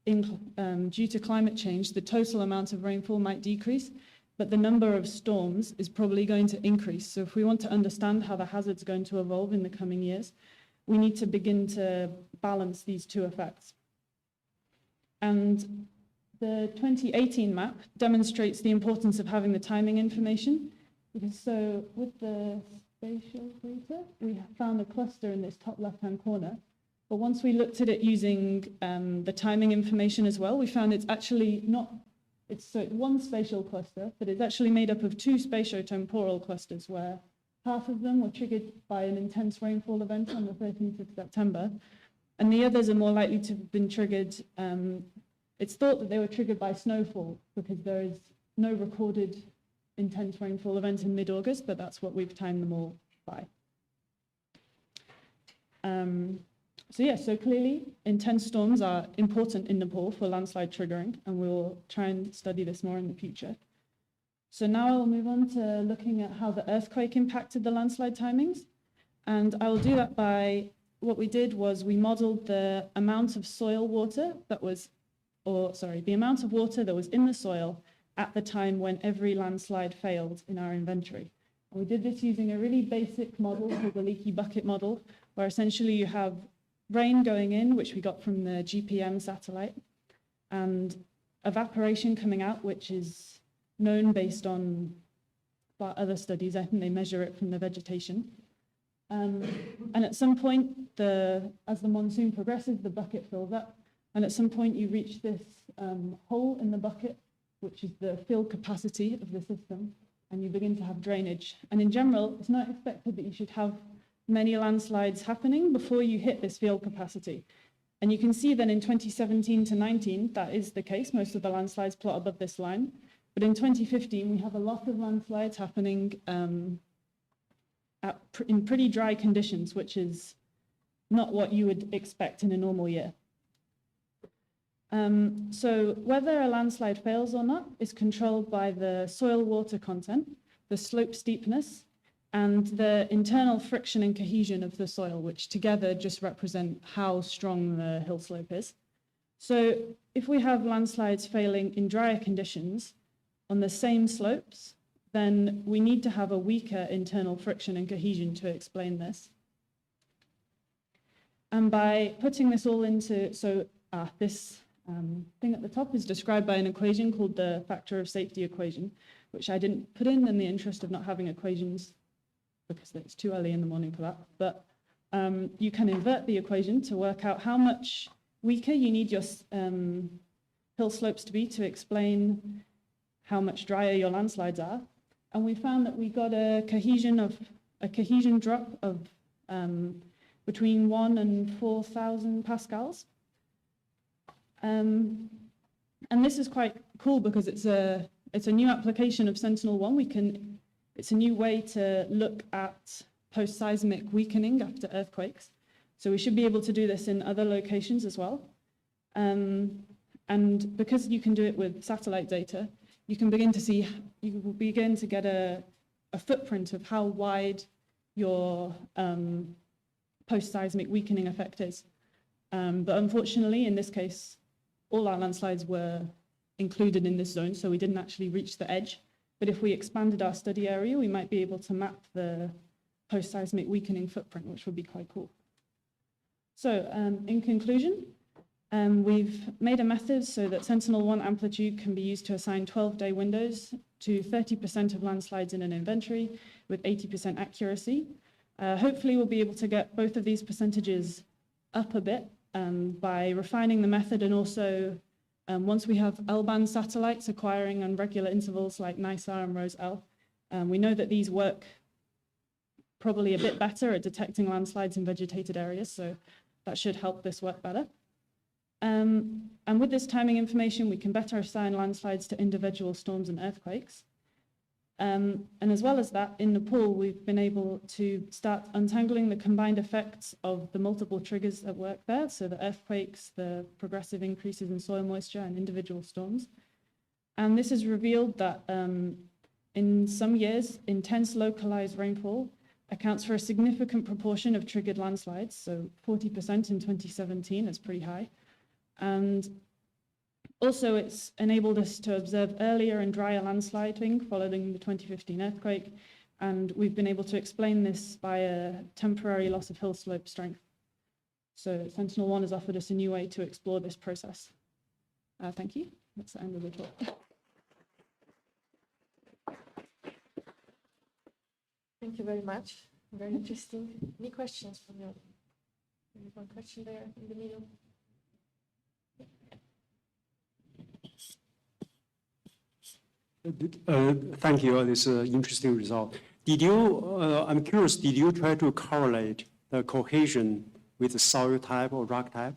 due to climate change, the total amount of rainfall might decrease, but the number of storms is probably going to increase. So if we want to understand how the hazard's going to evolve in the coming years, we need to begin to balance these two effects. And the 2018 map demonstrates the importance of having the timing information. Because so with the spatial data, we found a cluster in this top left-hand corner. But once we looked at it using the timing information as well, we found it's actually not, it's one spatial cluster, but it's actually made up of 2 spatio-temporal clusters where half of them were triggered by an intense rainfall event on the 13th of September, and the others are more likely to have been triggered. It's thought that they were triggered by snowfall because there is no recorded intense rainfall event in mid-August, but that's what we've timed them all by. So clearly, intense storms are important in Nepal for landslide triggering, and we'll try and study this more in the future. So now I'll move on to looking at how the earthquake impacted the landslide timings. And I will do that by, what we did was we modeled the amount of soil water that was, the amount of water that was in the soil at the time when every landslide failed in our inventory. And we did this using a really basic model called the leaky bucket model, where essentially you have rain going in, which we got from the GPM satellite, and evaporation coming out, which is known based on other studies. I think they measure it from the vegetation. And at some point, as the monsoon progresses, the bucket fills up. And at some point, you reach this hole in the bucket, which is the fill capacity of the system, and you begin to have drainage. And in general, it's not expected that you should have many landslides happening before you hit this field capacity. And you can see that in 2017 to 19, that is the case. Most of the landslides plot above this line. But in 2015, we have a lot of landslides happening in pretty dry conditions, which is not what you would expect in a normal year. So whether a landslide fails or not is controlled by the soil water content, the slope steepness, and the internal friction and cohesion of the soil, which together just represent how strong the hill slope is. So if we have landslides failing in drier conditions on the same slopes, then we need to have a weaker internal friction and cohesion to explain this. And by putting this all into, this thing at the top is described by an equation called the factor of safety equation, which I didn't put in the interest of not having equations because it's too early in the morning for that. But you can invert the equation to work out how much weaker you need your hill slopes to be to explain how much drier your landslides are. And we found that we got a cohesion drop of between 1 and 4,000 pascals. And this is quite cool because it's it's a new application of Sentinel-1. It's a new way to look at post-seismic weakening after earthquakes. So we should be able to do this in other locations as well. And because you can do it with satellite data, you will begin to get a footprint of how wide your post-seismic weakening effect is. But unfortunately, in this case, all our landslides were included in this zone, so we didn't actually reach the edge. But if we expanded our study area, we might be able to map the post-seismic weakening footprint, which would be quite cool. So in conclusion, we've made a method so that Sentinel-1 amplitude can be used to assign 12-day windows to 30% of landslides in an inventory with 80% accuracy. Hopefully we'll be able to get both of these percentages up a bit by refining the method, and also once we have L-band satellites acquiring on regular intervals like NISAR and ROSE-L, we know that these work probably a bit better at detecting landslides in vegetated areas, so that should help this work better. And with this timing information, we can better assign landslides to individual storms and earthquakes. And as well as that, in Nepal, we've been able to start untangling the combined effects of the multiple triggers at work there, so the earthquakes, the progressive increases in soil moisture, and individual storms. And this has revealed that in some years, intense localized rainfall accounts for a significant proportion of triggered landslides, so 40% in 2017 is pretty high. And also, it's enabled us to observe earlier and drier landsliding following the 2015 earthquake, and we've been able to explain this by a temporary loss of hill slope strength. So Sentinel-1 has offered us a new way to explore this process. Thank you. That's the end of the talk. Thank you very much. Very interesting. Any questions from you? There's one question there in the middle. Thank you. This interesting result. Did you? I'm curious. Did you try to correlate the cohesion with the soil type or rock type?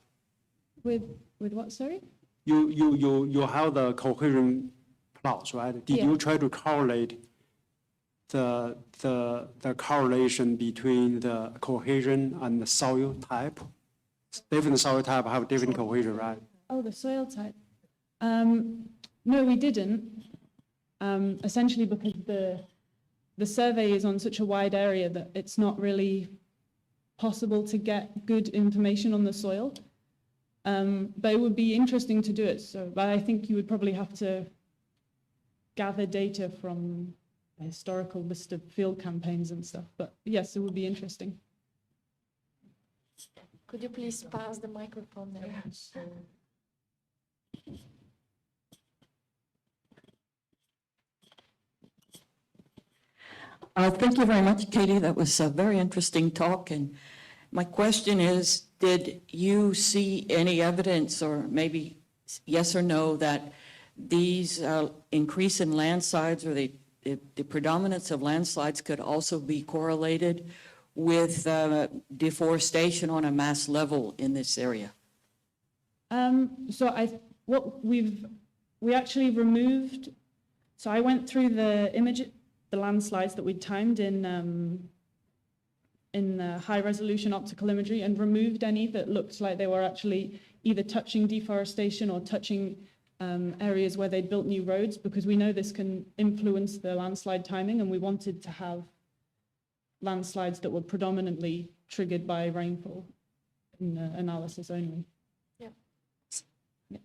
With what? Sorry. You have the cohesion plots, right? Did Yeah. you try to correlate the correlation between the cohesion and the soil type? Different soil type have different cohesion, right? Oh, the soil type. No, we didn't. Essentially because the survey is on such a wide area that it's not really possible to get good information on the soil. But it would be interesting to do it. But I think you would probably have to gather data from a historical list of field campaigns and stuff. But yes, it would be interesting. Could you please pass the microphone there? Thank you very much, Katie. That was a very interesting talk. And my question is, did you see any evidence, or maybe yes or no, that these increase in landslides, or the predominance of landslides, could also be correlated with deforestation on a mass level in this area? We actually removed. So I went through the landslides that we'd timed in high resolution optical imagery and removed any that looked like they were actually either touching deforestation or touching areas where they'd built new roads, because we know this can influence the landslide timing, and we wanted to have landslides that were predominantly triggered by rainfall in the analysis only. Yeah. Yeah.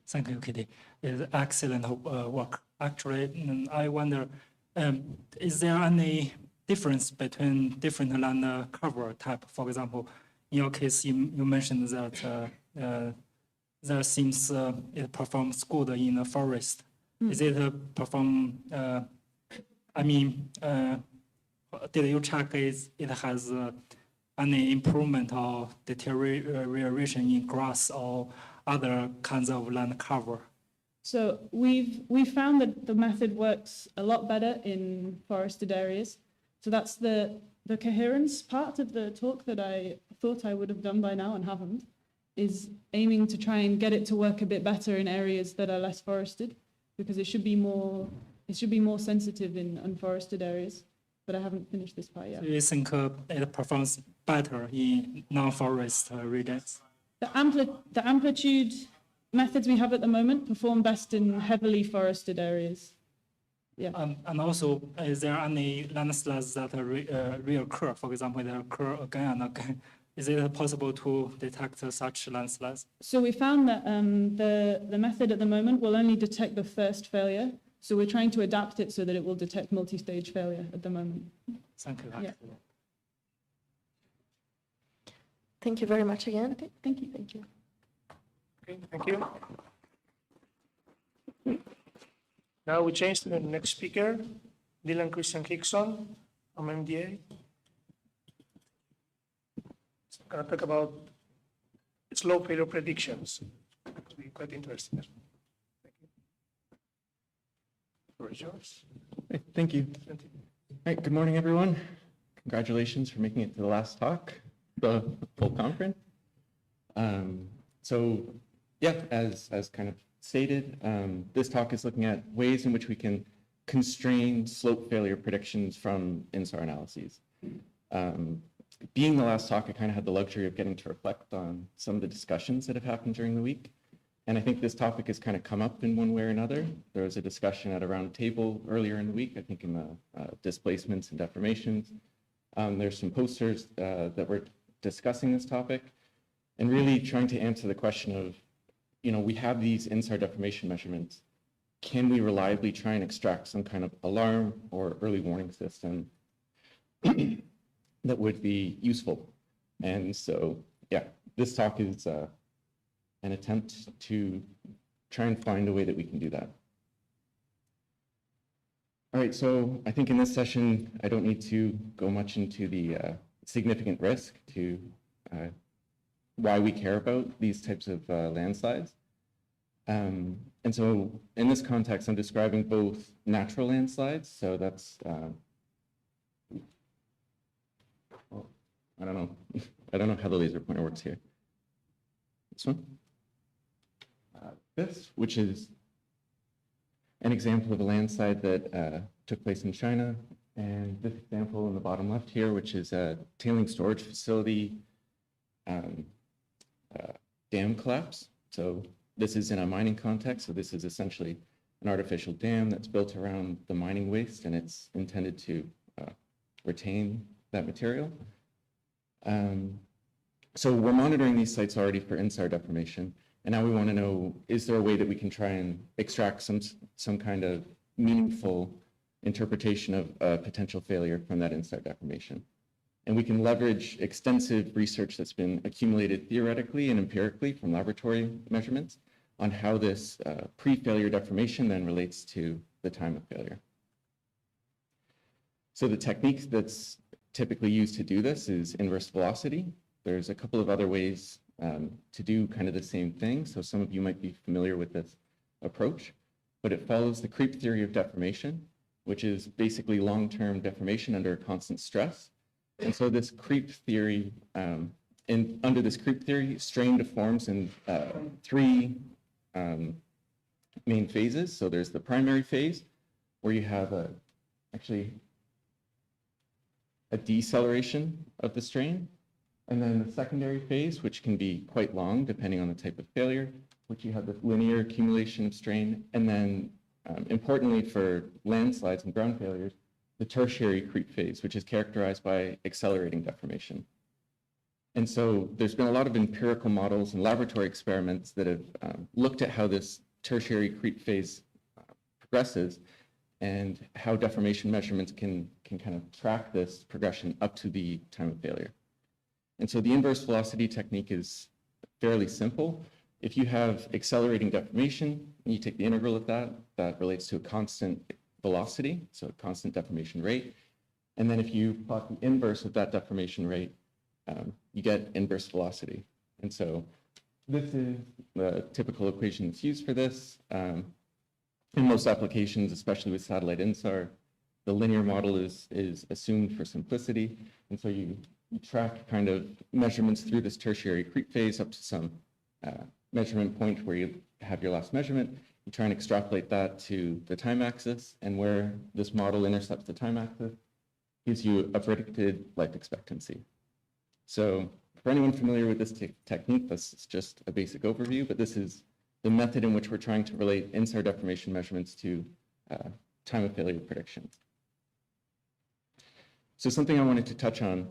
Thank you, Kitty. It's excellent work. Actually, I wonder, is there any difference between different land cover type? For example, in your case, you mentioned that there seems it performs good in the forest. Is it perform? Did you check it has any improvement or deterioration in grass or other kinds of land cover? So we've found that the method works a lot better in forested areas. So that's the coherence part of the talk that I thought I would have done by now and haven't, is aiming to try and get it to work a bit better in areas that are less forested, because it should be more sensitive in unforested areas. But I haven't finished this part yet. Do you think it performs better in non-forest regions? The amplitude methods we have at the moment perform best in heavily forested areas. Yeah. And also, is there any landslides that reoccur? For example, they occur again and again. Is it possible to detect such landslides? So we found that the method at the moment will only detect the first failure. So we're trying to adapt it so that it will detect multi-stage failure at the moment. Thank you. Yeah. Thank you very much again. Okay, thank you. Thank you. Okay, thank you. Now we change to the next speaker, Dylan Christian Hickson from MDA. He's going to talk about slope failure predictions. It'll be quite interesting. Thank you. The floor is yours. Hey, thank you. All right, good morning, everyone. Congratulations for making it to the last talk, the full conference. As kind of stated, this talk is looking at ways in which we can constrain slope failure predictions from INSAR analyses. Being the last talk, I kind of had the luxury of getting to reflect on some of the discussions that have happened during the week. And I think this topic has kind of come up in one way or another. There was a discussion at a round table earlier in the week, I think in the displacements and deformations. There's some posters that were discussing this topic and really trying to answer the question of, we have these INSAR deformation measurements. Can we reliably try and extract some kind of alarm or early warning system that would be useful? And so, this talk is an attempt to try and find a way that we can do that. All right, so I think in this session, I don't need to go much into the significant risk to why we care about these types of landslides. And so in this context, I'm describing both natural landslides. So that's, I don't know how the laser pointer works here. This one. This, which is an example of a landslide that took place in China. And this example in the bottom left here, which is a tailing storage facility dam collapse. So this is in a mining context. So this is essentially an artificial dam that's built around the mining waste, and it's intended to retain that material. So we're monitoring these sites already for INSAR deformation. And now we want to know, is there a way that we can try and extract some kind of meaningful interpretation of potential failure from that INSAR deformation? And we can leverage extensive research that's been accumulated theoretically and empirically from laboratory measurements on how this pre-failure deformation then relates to the time of failure. So the technique that's typically used to do this is inverse velocity. There's a couple of other ways to do kind of the same thing. So some of you might be familiar with this approach, but it follows the creep theory of deformation, which is basically long-term deformation under constant stress. And so this creep theory, under this creep theory, strain deforms in three main phases. So there's the primary phase, where you have actually a deceleration of the strain. And then the secondary phase, which can be quite long, depending on the type of failure, which you have the linear accumulation of strain. And then, importantly for landslides and ground failures, the tertiary creep phase, which is characterized by accelerating deformation. And so there's been a lot of empirical models and laboratory experiments that have looked at how this tertiary creep phase progresses and how deformation measurements can kind of track this progression up to the time of failure. And so the inverse velocity technique is fairly simple. If you have accelerating deformation, and you take the integral of that, that relates to a constant velocity, so a constant deformation rate. And then if you plot the inverse of that deformation rate, you get inverse velocity. And so this is the typical equation that's used for this. In most applications, especially with satellite INSAR, the linear model is assumed for simplicity. And so you track kind of measurements through this tertiary creep phase up to some measurement point where you have your last measurement. You try and extrapolate that to the time axis, and where this model intercepts the time axis gives you a predicted life expectancy. So for anyone familiar with this technique, this is just a basic overview, but this is the method in which we're trying to relate INSAR deformation measurements to time of failure prediction. So something I wanted to touch on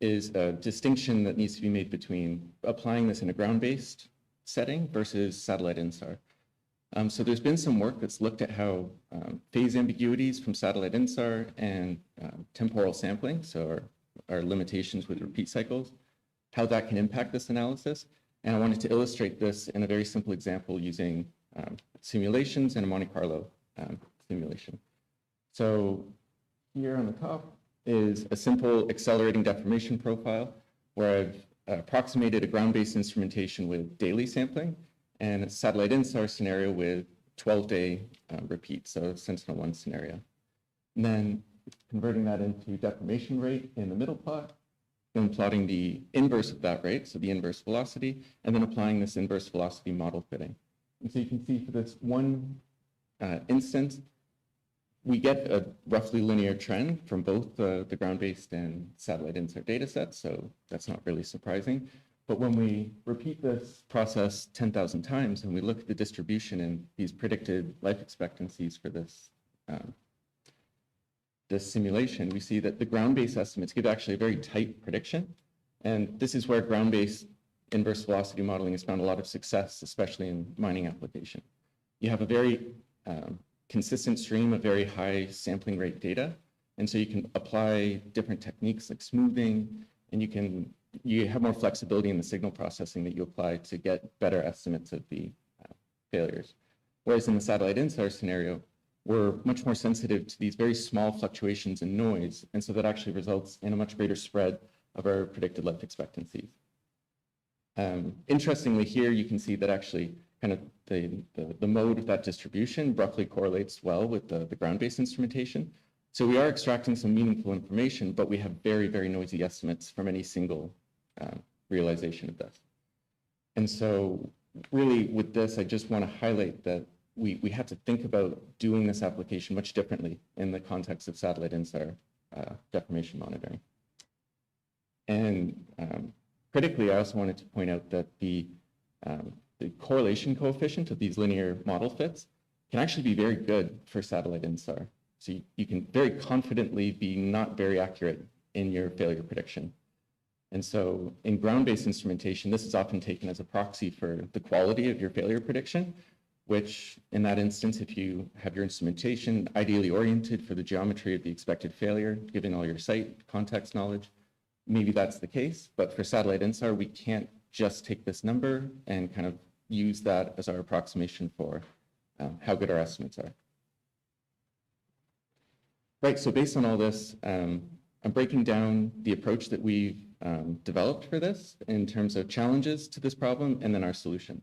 is a distinction that needs to be made between applying this in a ground-based setting versus satellite INSAR. So there's been some work that's looked at how phase ambiguities from satellite INSAR and temporal sampling, so our limitations with repeat cycles, how that can impact this analysis. And I wanted to illustrate this in a very simple example using simulations and a Monte Carlo simulation. So here on the top is a simple accelerating deformation profile where I've approximated a ground-based instrumentation with daily sampling and a satellite INSAR scenario with 12-day repeats, so Sentinel-1 scenario. And then converting that into deformation rate in the middle plot, then plotting the inverse of that rate, so the inverse velocity, and then applying this inverse velocity model fitting. And so you can see for this one instance, we get a roughly linear trend from both the ground-based and satellite INSAR data sets, so that's not really surprising. But when we repeat this process 10,000 times and we look at the distribution and these predicted life expectancies for this, this simulation, we see that the ground-based estimates give actually a very tight prediction. And this is where ground-based inverse velocity modeling has found a lot of success, especially in mining application. You have a very consistent stream of very high sampling rate data. And so you can apply different techniques like smoothing, and you have more flexibility in the signal processing that you apply to get better estimates of the failures. Whereas in the satellite INSAR scenario, we're much more sensitive to these very small fluctuations in noise. And so that actually results in a much greater spread of our predicted life expectancies. Interestingly, here you can see that actually kind of the mode of that distribution roughly correlates well with the ground-based instrumentation. So we are extracting some meaningful information, but we have very, very noisy estimates from any single realization of this. And so really with this, I just want to highlight that we have to think about doing this application much differently in the context of satellite INSAR deformation monitoring. And critically, I also wanted to point out that the correlation coefficient of these linear model fits can actually be very good for satellite INSAR. So you can very confidently be not very accurate in your failure prediction. And so in ground-based instrumentation, this is often taken as a proxy for the quality of your failure prediction, which in that instance, if you have your instrumentation ideally oriented for the geometry of the expected failure, given all your site context knowledge, maybe that's the case. But for satellite INSAR, we can't just take this number and kind of use that as our approximation for how good our estimates are. Right, so based on all this, I'm breaking down the approach that we've developed for this in terms of challenges to this problem and then our solution.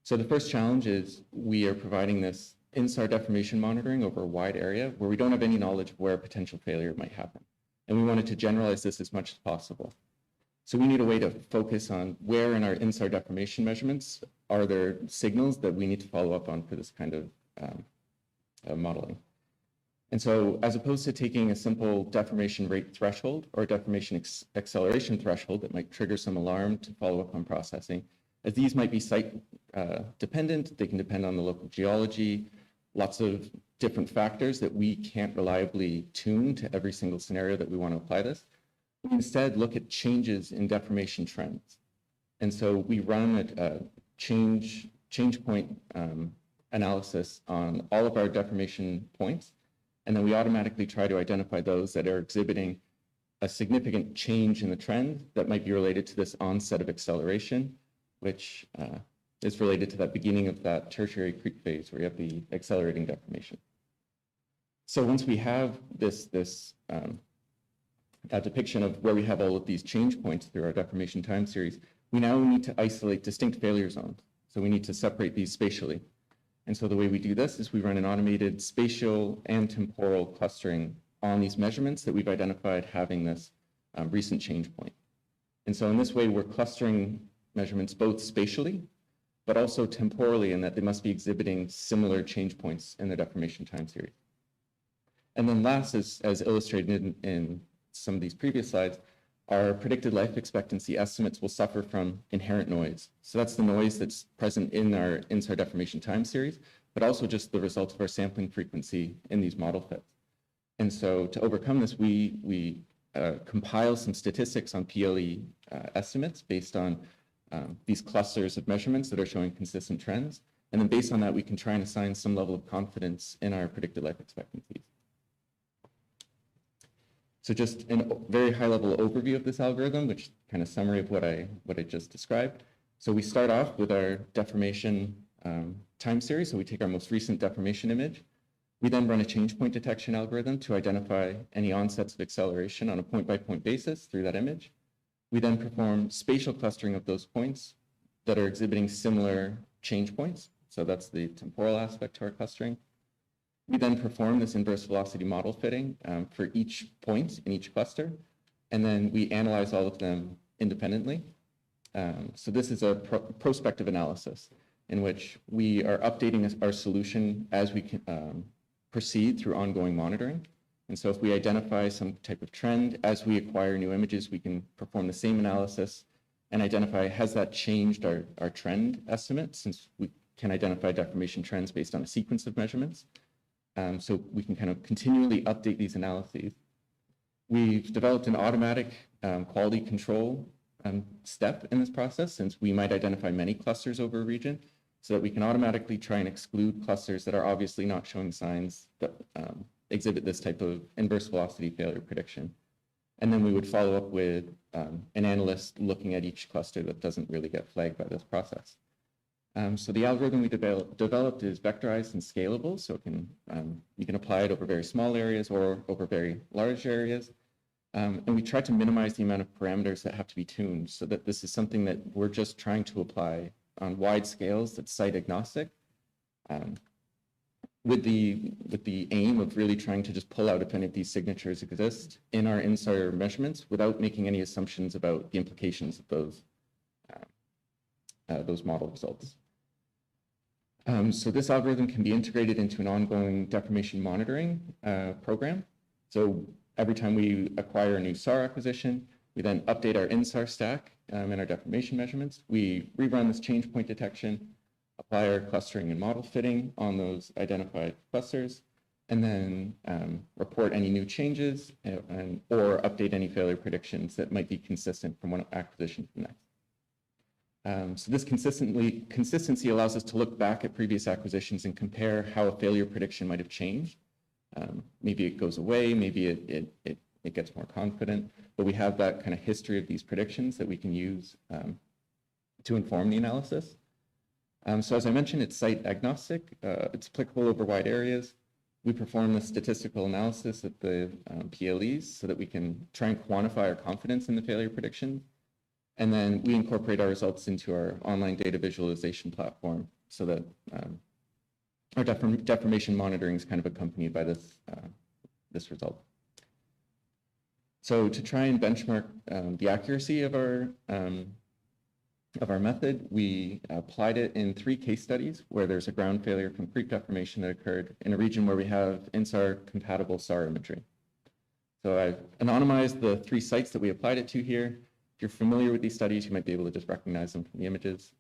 So the first challenge is we are providing this INSAR deformation monitoring over a wide area where we don't have any knowledge of where a potential failure might happen. And we wanted to generalize this as much as possible. So we need a way to focus on where in our INSAR deformation measurements are there signals that we need to follow up on for this kind of modeling. And so as opposed to taking a simple deformation rate threshold or deformation acceleration threshold that might trigger some alarm to follow up on processing, as these might be site dependent, they can depend on the local geology, lots of different factors that we can't reliably tune to every single scenario that we want to apply this. We instead look at changes in deformation trends. And so we run a change point analysis on all of our deformation points. And then we automatically try to identify those that are exhibiting a significant change in the trend that might be related to this onset of acceleration, which is related to that beginning of that tertiary creep phase where you have the accelerating deformation. So once we have this depiction of where we have all of these change points through our deformation time series, we now need to isolate distinct failure zones. So we need to separate these spatially. And so the way we do this is we run an automated spatial and temporal clustering on these measurements that we've identified having this recent change point. And so in this way, we're clustering measurements both spatially, but also temporally in that they must be exhibiting similar change points in the deformation time series. And then last, as illustrated in some of these previous slides, our predicted life expectancy estimates will suffer from inherent noise. So that's the noise that's present in our INSAR deformation time series, but also just the results of our sampling frequency in these model fits. And so to overcome this, we compile some statistics on PLE estimates based on these clusters of measurements that are showing consistent trends. And then based on that, we can try and assign some level of confidence in our predicted life expectancies. So just a very high level overview of this algorithm, which is kind of summary of what I just described. So we start off with our deformation time series. So we take our most recent deformation image. We then run a change point detection algorithm to identify any onsets of acceleration on a point-by-point basis through that image. We then perform spatial clustering of those points that are exhibiting similar change points. So that's the temporal aspect to our clustering. We then perform this inverse velocity model fitting for each point in each cluster, and then we analyze all of them independently. So this is a prospective analysis in which we are updating our solution as we can, proceed through ongoing monitoring. And so if we identify some type of trend, as we acquire new images, we can perform the same analysis and identify, has that changed our trend estimate, since we can identify deformation trends based on a sequence of measurements. So we can kind of continually update these analyses. We've developed an automatic quality control step in this process, since we might identify many clusters over a region, so that we can automatically try and exclude clusters that are obviously not showing signs that exhibit this type of inverse velocity failure prediction. And then we would follow up with an analyst looking at each cluster that doesn't really get flagged by this process. So the algorithm we developed is vectorized and scalable, so it can, you can apply it over very small areas or over very large areas. And we try to minimize the amount of parameters that have to be tuned, so that this is something that we're just trying to apply on wide scales that's site agnostic, with the aim of really trying to just pull out if any of these signatures exist in our INSAR measurements without making any assumptions about the implications of those model results. So this algorithm can be integrated into an ongoing deformation monitoring program. So every time we acquire a new SAR acquisition, we then update our INSAR stack in our deformation measurements. We rerun this change point detection, apply our clustering and model fitting on those identified clusters, and then report any new changes or update any failure predictions that might be consistent from one acquisition to the next. So this consistency allows us to look back at previous acquisitions and compare how a failure prediction might have changed. Maybe it goes away, maybe it gets more confident, but we have that kind of history of these predictions that we can use to inform the analysis. So as I mentioned, it's site agnostic. It's applicable over wide areas. We perform the statistical analysis at the PLEs so that we can try and quantify our confidence in the failure prediction. And then we incorporate our results into our online data visualization platform so that our deformation monitoring is kind of accompanied by this result. So to try and benchmark the accuracy of our method, we applied it in 3 case studies where there's a ground failure from creep deformation that occurred in a region where we have INSAR compatible SAR imagery. So I've anonymized the 3 sites that we applied it to here. If you're familiar with these studies, you might be able to just recognize them from the images.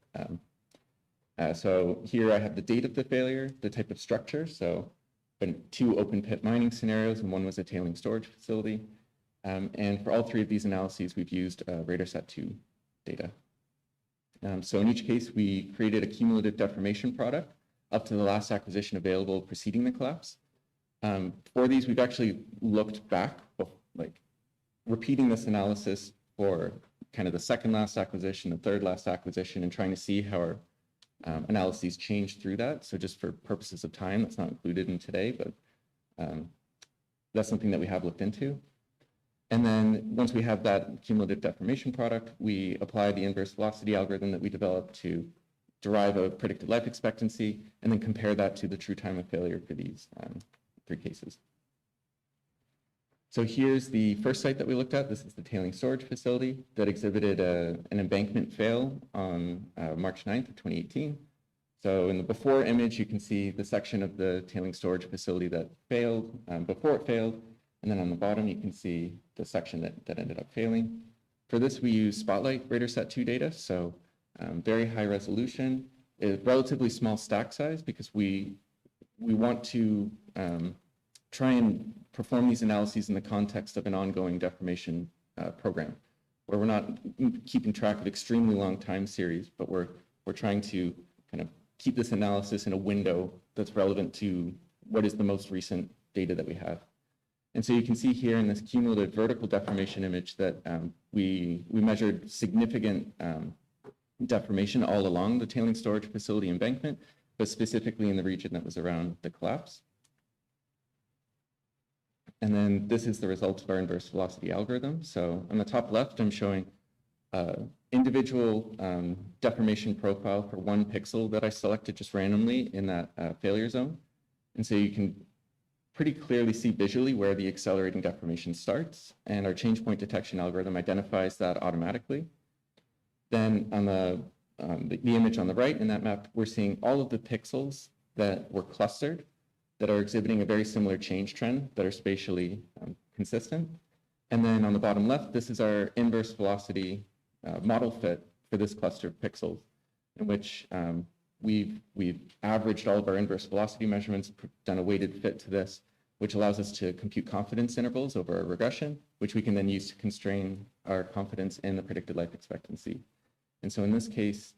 So here I have the date of the failure, the type of structure. So 2 open pit mining scenarios, and 1 was a tailing storage facility. And for all 3 of these analyses, we've used RadarSat-2 data. So in each case, we created a cumulative deformation product up to the last acquisition available preceding the collapse. For these, we've actually looked back, like repeating this analysis for kind of the second last acquisition, the third last acquisition, and trying to see how our analyses changed through that. So just for purposes of time, that's not included in today, but that's something that we have looked into. And then once we have that cumulative deformation product, we apply the inverse velocity algorithm that we developed to derive a predicted life expectancy, and then compare that to the true time of failure for these 3 cases. So here's the first site that we looked at. This is the tailing storage facility that exhibited an embankment fail on March 9th of 2018. So in the before image, you can see the section of the tailing storage facility that failed before it failed. And then on the bottom, you can see the section that ended up failing. For this, we use Spotlight RadarSat-2 data. So very high resolution, a relatively small stack size because we want to try and perform these analyses in the context of an ongoing deformation program, where we're not keeping track of extremely long time series, but we're trying to kind of keep this analysis in a window that's relevant to what is the most recent data that we have. And so you can see here in this cumulative vertical deformation image that we measured significant deformation all along the tailing storage facility embankment, but specifically in the region that was around the collapse. And then this is the result of our inverse velocity algorithm. So on the top left, I'm showing individual deformation profile for one pixel that I selected just randomly in that failure zone. And so you can pretty clearly see visually where the accelerating deformation starts, and our change point detection algorithm identifies that automatically. Then on the image on the right in that map, we're seeing all of the pixels that were clustered that are exhibiting a very similar change trend that are spatially consistent. And then on the bottom left, this is our inverse velocity model fit for this cluster of pixels, in which we've averaged all of our inverse velocity measurements, done a weighted fit to this, which allows us to compute confidence intervals over a regression, which we can then use to constrain our confidence in the predicted life expectancy. And so in this case,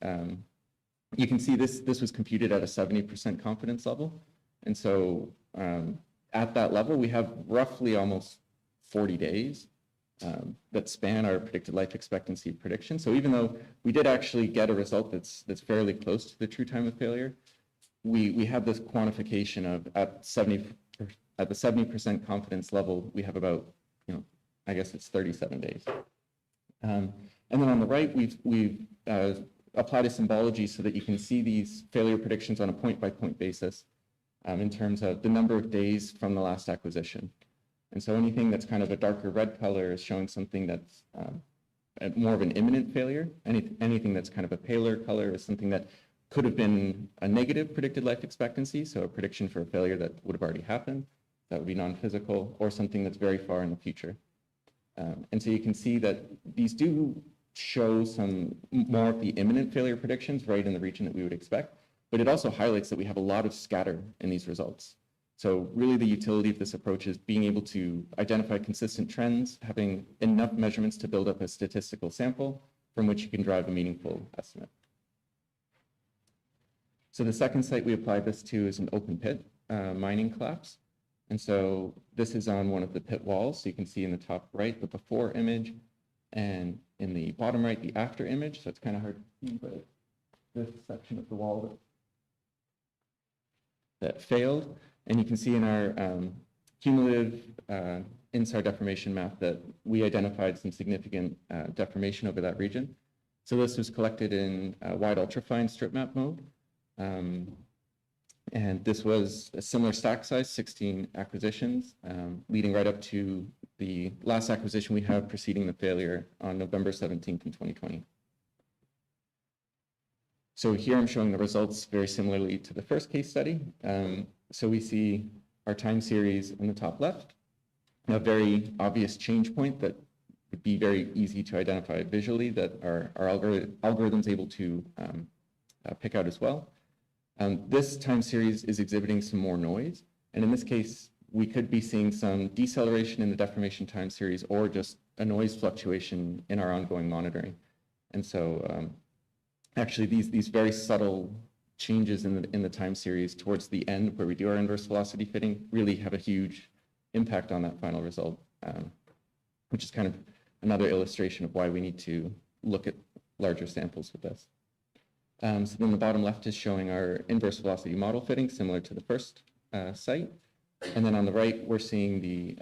you can see this was computed at a 70% confidence level. And so at that level, we have roughly almost 40 days that span our predicted life expectancy prediction. So even though we did actually get a result that's fairly close to the true time of failure, we have this quantification of at the 70% confidence level, we have about, I guess it's 37 days. And then on the right, we've applied a symbology so that you can see these failure predictions on a point-by-point basis in terms of the number of days from the last acquisition. And so anything that's kind of a darker red color is showing something that's more of an imminent failure. Anything that's kind of a paler color is something that could have been a negative predicted life expectancy, so a prediction for a failure that would have already happened. That would be non-physical, or something that's very far in the future. And so you can see that these do show some more of the imminent failure predictions right in the region that we would expect, but it also highlights that we have a lot of scatter in these results. So really the utility of this approach is being able to identify consistent trends, having enough measurements to build up a statistical sample from which you can drive a meaningful estimate. So the second site we applied this to is an open pit mining collapse. And so this is on one of the pit walls. So you can see in the top right, the before image, and in the bottom right, the after image. So it's kind of hard to see, but this section of the wall that failed. And you can see in our cumulative INSAR deformation map that we identified some significant deformation over that region. So this was collected in wide ultrafine strip map mode. And this was a similar stack size, 16 acquisitions, leading right up to the last acquisition we have preceding the failure on November 17th in 2020. So here I'm showing the results very similarly to the first case study. So we see our time series in the top left, a very obvious change point that would be very easy to identify visually that our algorithm's able to pick out as well. This time series is exhibiting some more noise. And in this case, we could be seeing some deceleration in the deformation time series or just a noise fluctuation in our ongoing monitoring. And so actually these very subtle changes in the time series towards the end where we do our inverse velocity fitting really have a huge impact on that final result, which is kind of another illustration of why we need to look at larger samples with this. So then the bottom left is showing our inverse velocity model fitting, similar to the first site. And then on the right, we're seeing the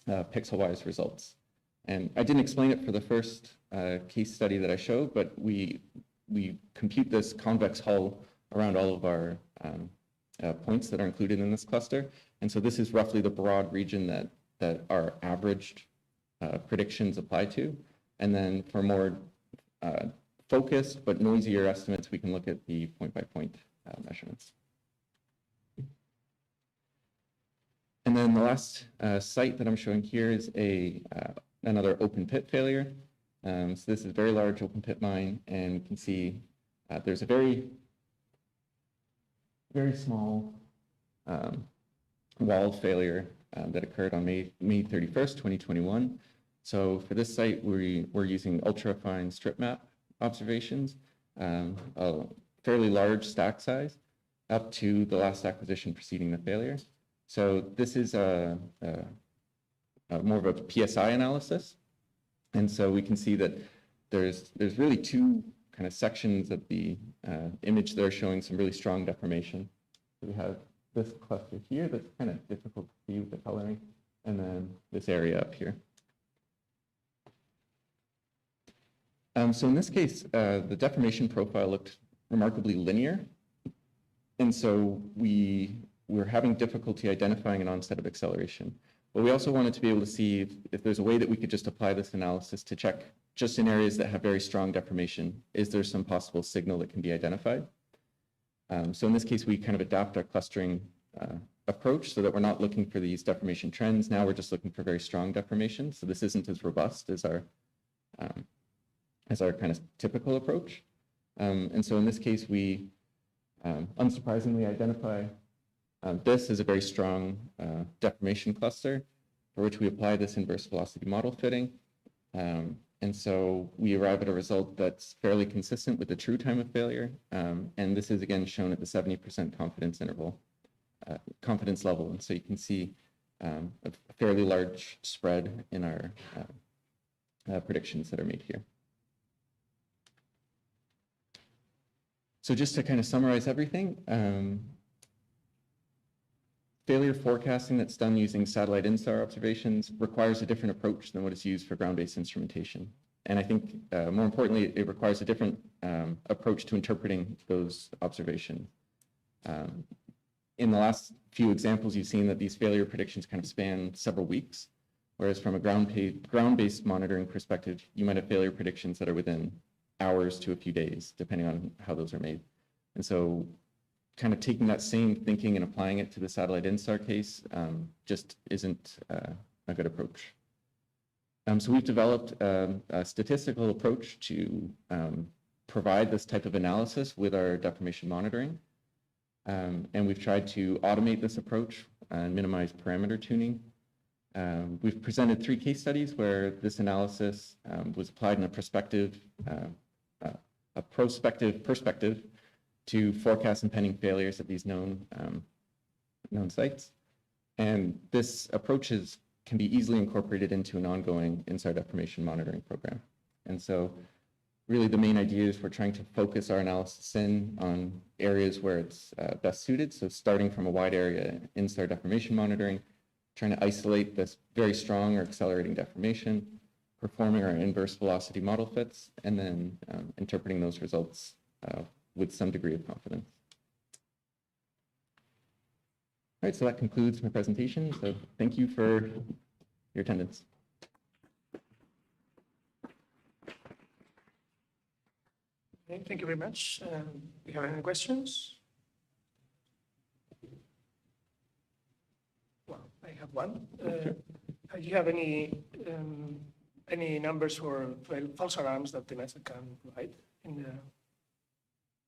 pixel-wise results. And I didn't explain it for the first case study that I showed, but we compute this convex hull around all of our points that are included in this cluster. And so this is roughly the broad region that that our averaged predictions apply to. And then for more focused but noisier estimates, we can look at the point-by-point measurements. And then the last site that I'm showing here is another open pit failure. So this is a very large open pit mine, and you can see there's a very small walled failure that occurred on May 31st, 2021. So for this site, we're using ultra-fine strip map observations, a fairly large stack size, up to the last acquisition preceding the failure. So this is more of a PSI analysis. And so we can see that there's really two kind of sections of the image that are showing some really strong deformation. So we have this cluster here that's kind of difficult to see with the coloring, and then this area up here. So in this case, the deformation profile looked remarkably linear. And so we're having difficulty identifying an onset of acceleration. But we also wanted to be able to see if there's a way that we could just apply this analysis to check just in areas that have very strong deformation, is there some possible signal that can be identified? So in this case, we kind of adapt our clustering approach so that we're not looking for these deformation trends. Now we're just looking for very strong deformation. So this isn't as robust as our kind of typical approach. And so in this case, we unsurprisingly identify this as a very strong deformation cluster for which we apply this inverse velocity model fitting. And so we arrive at a result that's fairly consistent with the true time of failure. And this is again shown at the 70% confidence interval, confidence level. And so you can see a fairly large spread in our predictions that are made here. So just to kind of summarize everything, failure forecasting that's done using satellite INSAR observations requires a different approach than what is used for ground-based instrumentation. And I think more importantly, it requires a different approach to interpreting those observations. In the last few examples, you've seen that these failure predictions kind of span several weeks, whereas from a ground-based monitoring perspective, you might have failure predictions that are within hours to a few days, depending on how those are made. And so kind of taking that same thinking and applying it to the satellite INSAR case just isn't a good approach. So we've developed a statistical approach to provide this type of analysis with our deformation monitoring. And we've tried to automate this approach and minimize parameter tuning. We've presented 3 case studies where this analysis was applied in a prospective perspective to forecast impending failures at these known sites. And this approach can be easily incorporated into an ongoing INSAR deformation monitoring program. And so really the main idea is we're trying to focus our analysis in on areas where it's best suited. So starting from a wide area INSAR deformation monitoring, trying to isolate this very strong or accelerating deformation, performing our inverse velocity model fits, and then interpreting those results with some degree of confidence. All right, so that concludes my presentation. So thank you for your attendance. Okay, thank you very much. Do you have any questions? Well, I have one. Do you have any numbers for false alarms that the method can provide?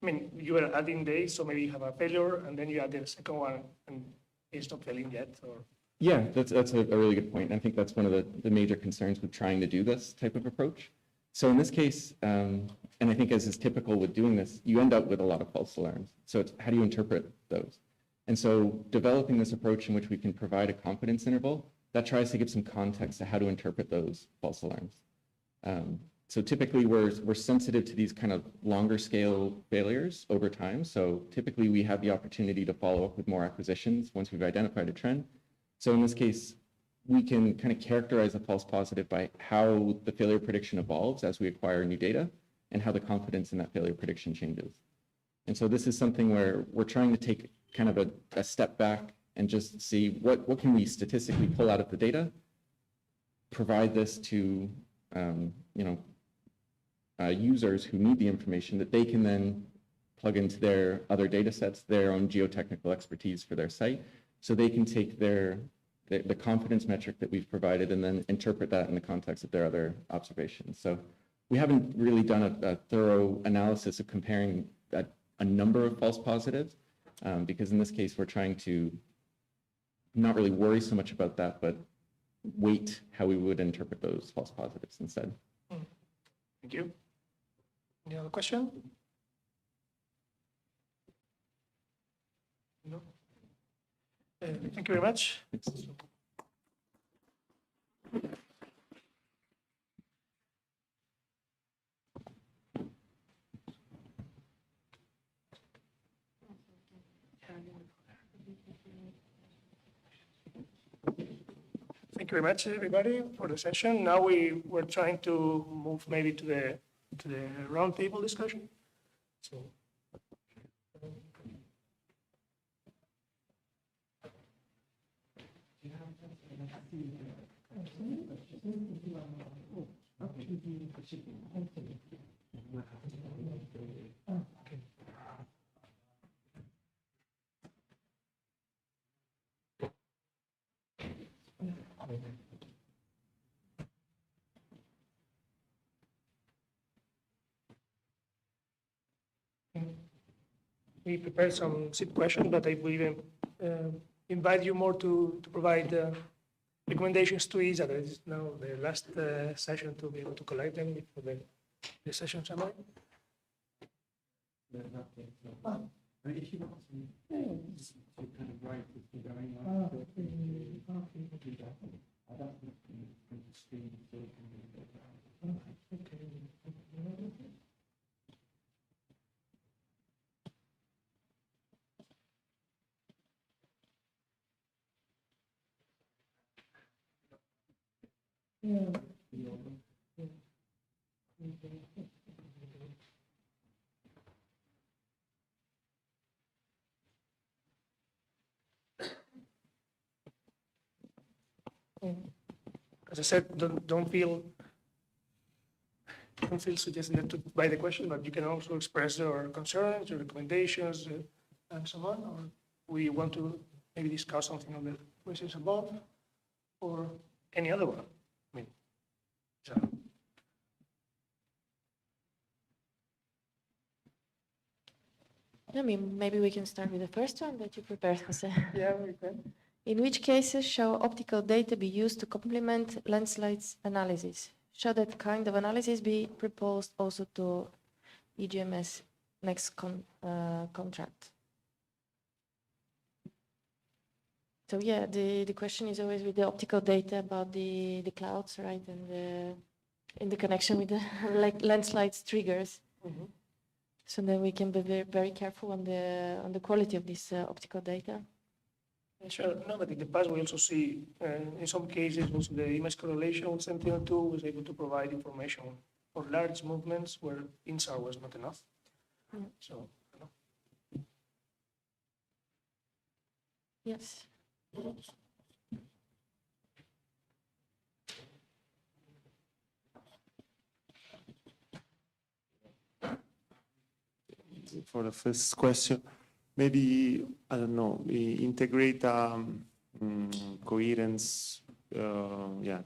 I mean, you were adding days, so maybe you have a failure, and then you add the second one, and it's not failing yet, or? Yeah, that's a really good point. I think that's one of the major concerns with trying to do this type of approach. So in this case, and I think as is typical with doing this, you end up with a lot of false alarms. So it's how do you interpret those? And so developing this approach in which we can provide a confidence interval that tries to give some context to how to interpret those false alarms. So typically we're sensitive to these kind of longer scale failures over time. So typically we have the opportunity to follow up with more acquisitions once we've identified a trend. So in this case, we can kind of characterize a false positive by how the failure prediction evolves as we acquire new data and how the confidence in that failure prediction changes. And so this is something where we're trying to take kind of a step back and just see what can we statistically pull out of the data, provide this to users who need the information that they can then plug into their other data sets, their own geotechnical expertise for their site, so they can take the confidence metric that we've provided and then interpret that in the context of their other observations. So we haven't really done a thorough analysis of comparing a number of false positives, because in this case, we're trying to not really worry so much about that, but weight how we would interpret those false positives instead. Thank you. Any other question? No? Thank you very much. Thank you very much, everybody, for the session. Now we're trying to move maybe to the roundtable discussion. So. We prepared some SIP questions, but I will even invite you more to provide recommendations to each other. This is now the last session to be able to collect them for the session summary. As I said, don't feel suggested to buy the question, but you can also express your concerns, your recommendations, and so on. Or we want to maybe discuss something on the questions above, or any other one. I mean, so. I mean, maybe we can start with the first one that you prepared, Jose. Yeah, we can. In which cases shall optical data be used to complement landslides analysis? Should that kind of analysis be proposed also to EGMS next contract? So yeah, the question is always with the optical data about the clouds, right, and in the connection with the landslides triggers. Mm-hmm. So then we can be very careful on the quality of this optical data. Sure. No, but in the past we also see, in some cases, also the image correlation with Sentinel-2 was able to provide information for large movements where INSAR was not enough. So, you know. Yes. For the first question, maybe, I don't know, we integrate coherence,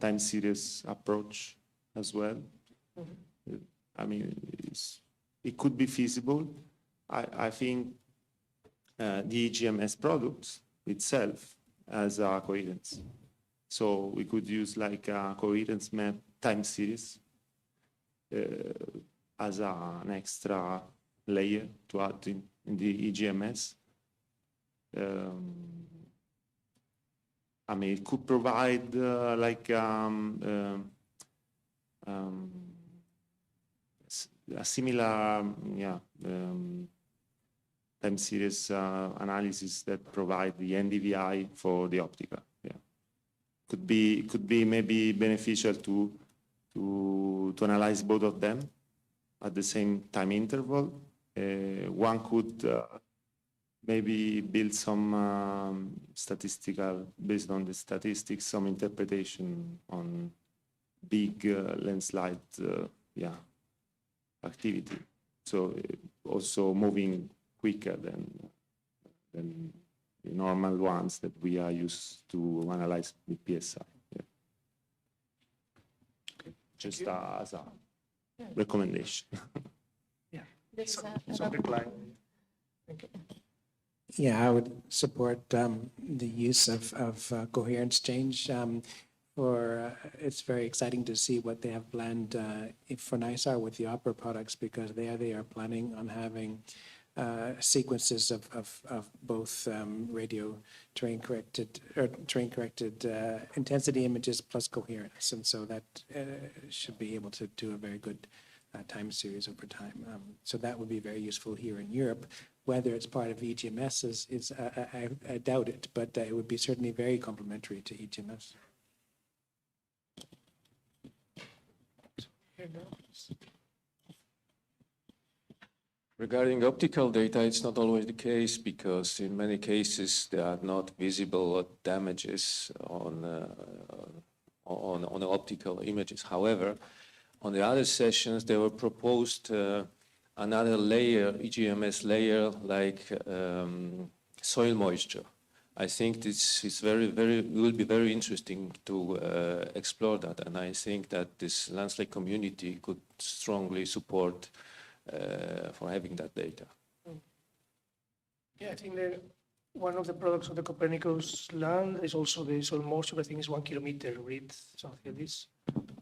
time series approach as well. Mm-hmm. I mean, it could be feasible. I think the EGMS product itself has a coherence. So we could use like a coherence map time series as an extra layer to add in the EGMS. I mean, it could provide a similar time series analysis that provide the NDVI for the optical. Yeah, could be maybe beneficial to analyze both of them at the same time interval. One could maybe build some statistical, based on the statistics, some interpretation on big landslide yeah, activity. So also moving quicker than the normal ones that we are used to analyze with PSI. Yeah. Just as a recommendation. There's So decline. Thank you. Yeah, I would support the use of coherence change. It's very exciting to see what they have planned for NISAR with the opera products, because they are planning on having sequences of both radio terrain corrected intensity images plus coherence, and so that should be able to do a very good time series over time. So that would be very useful here in Europe. Whether it's part of EGMS I doubt it, but it would be certainly very complementary to EGMS. Regarding optical data, it's not always the case, because in many cases there are not visible damages on the optical images. However, on the other sessions, they were proposed another layer, EGMS layer, like soil moisture. I think this is will be very interesting to explore that, and I think that this landslide community could strongly support for having that data. Yeah, I think that one of the products of the Copernicus land is also the soil moisture. I think it's 1 kilometer grid, something like this.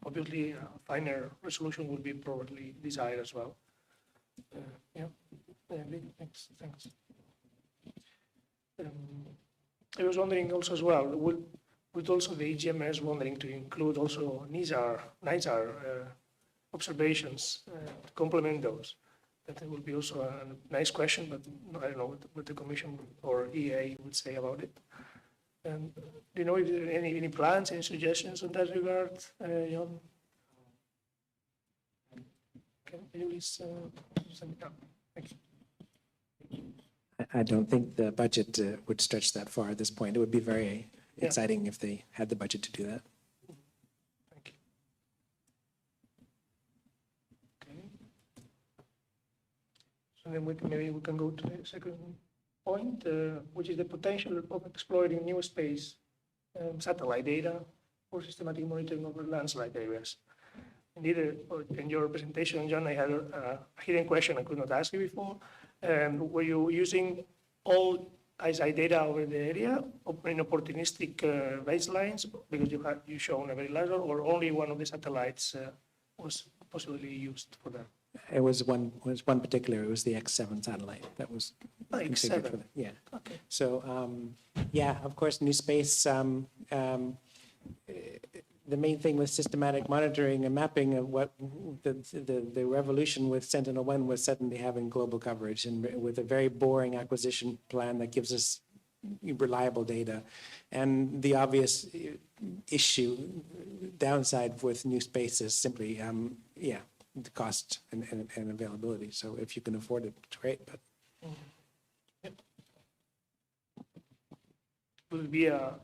Obviously, a finer resolution would be probably desired as well. Yeah, thanks. I was wondering also as well, would also the EGMS wondering to include also NISAR observations to complement those? That would be also a nice question, but I don't know what the Commission or EA would say about it. And do you know if there are any plans, any suggestions in that regard, Jan? Can you please send it up? Thank you. I don't think the budget would stretch that far at this point. It would be very exciting if they had the budget to do that. Thank you. Okay. So then maybe we can go to the second point, which is the potential of exploiting new space satellite data for systematic monitoring of landslide areas. Indeed, in your presentation, John, I had a hidden question I could not ask you before. Were you using all ISI data over the area in opportunistic baselines, because you shown a very large, or only one of the satellites was possibly used for that? It was one particular. It was the X7 satellite that was configured for that. Yeah. Okay. So yeah, of course, new space. The main thing with systematic monitoring and mapping of what the revolution with Sentinel-1 was suddenly having global coverage, and with a very boring acquisition plan that gives us reliable data. And the obvious downside with new space is simply, the cost and availability. So if you can afford it, it's great. But will be a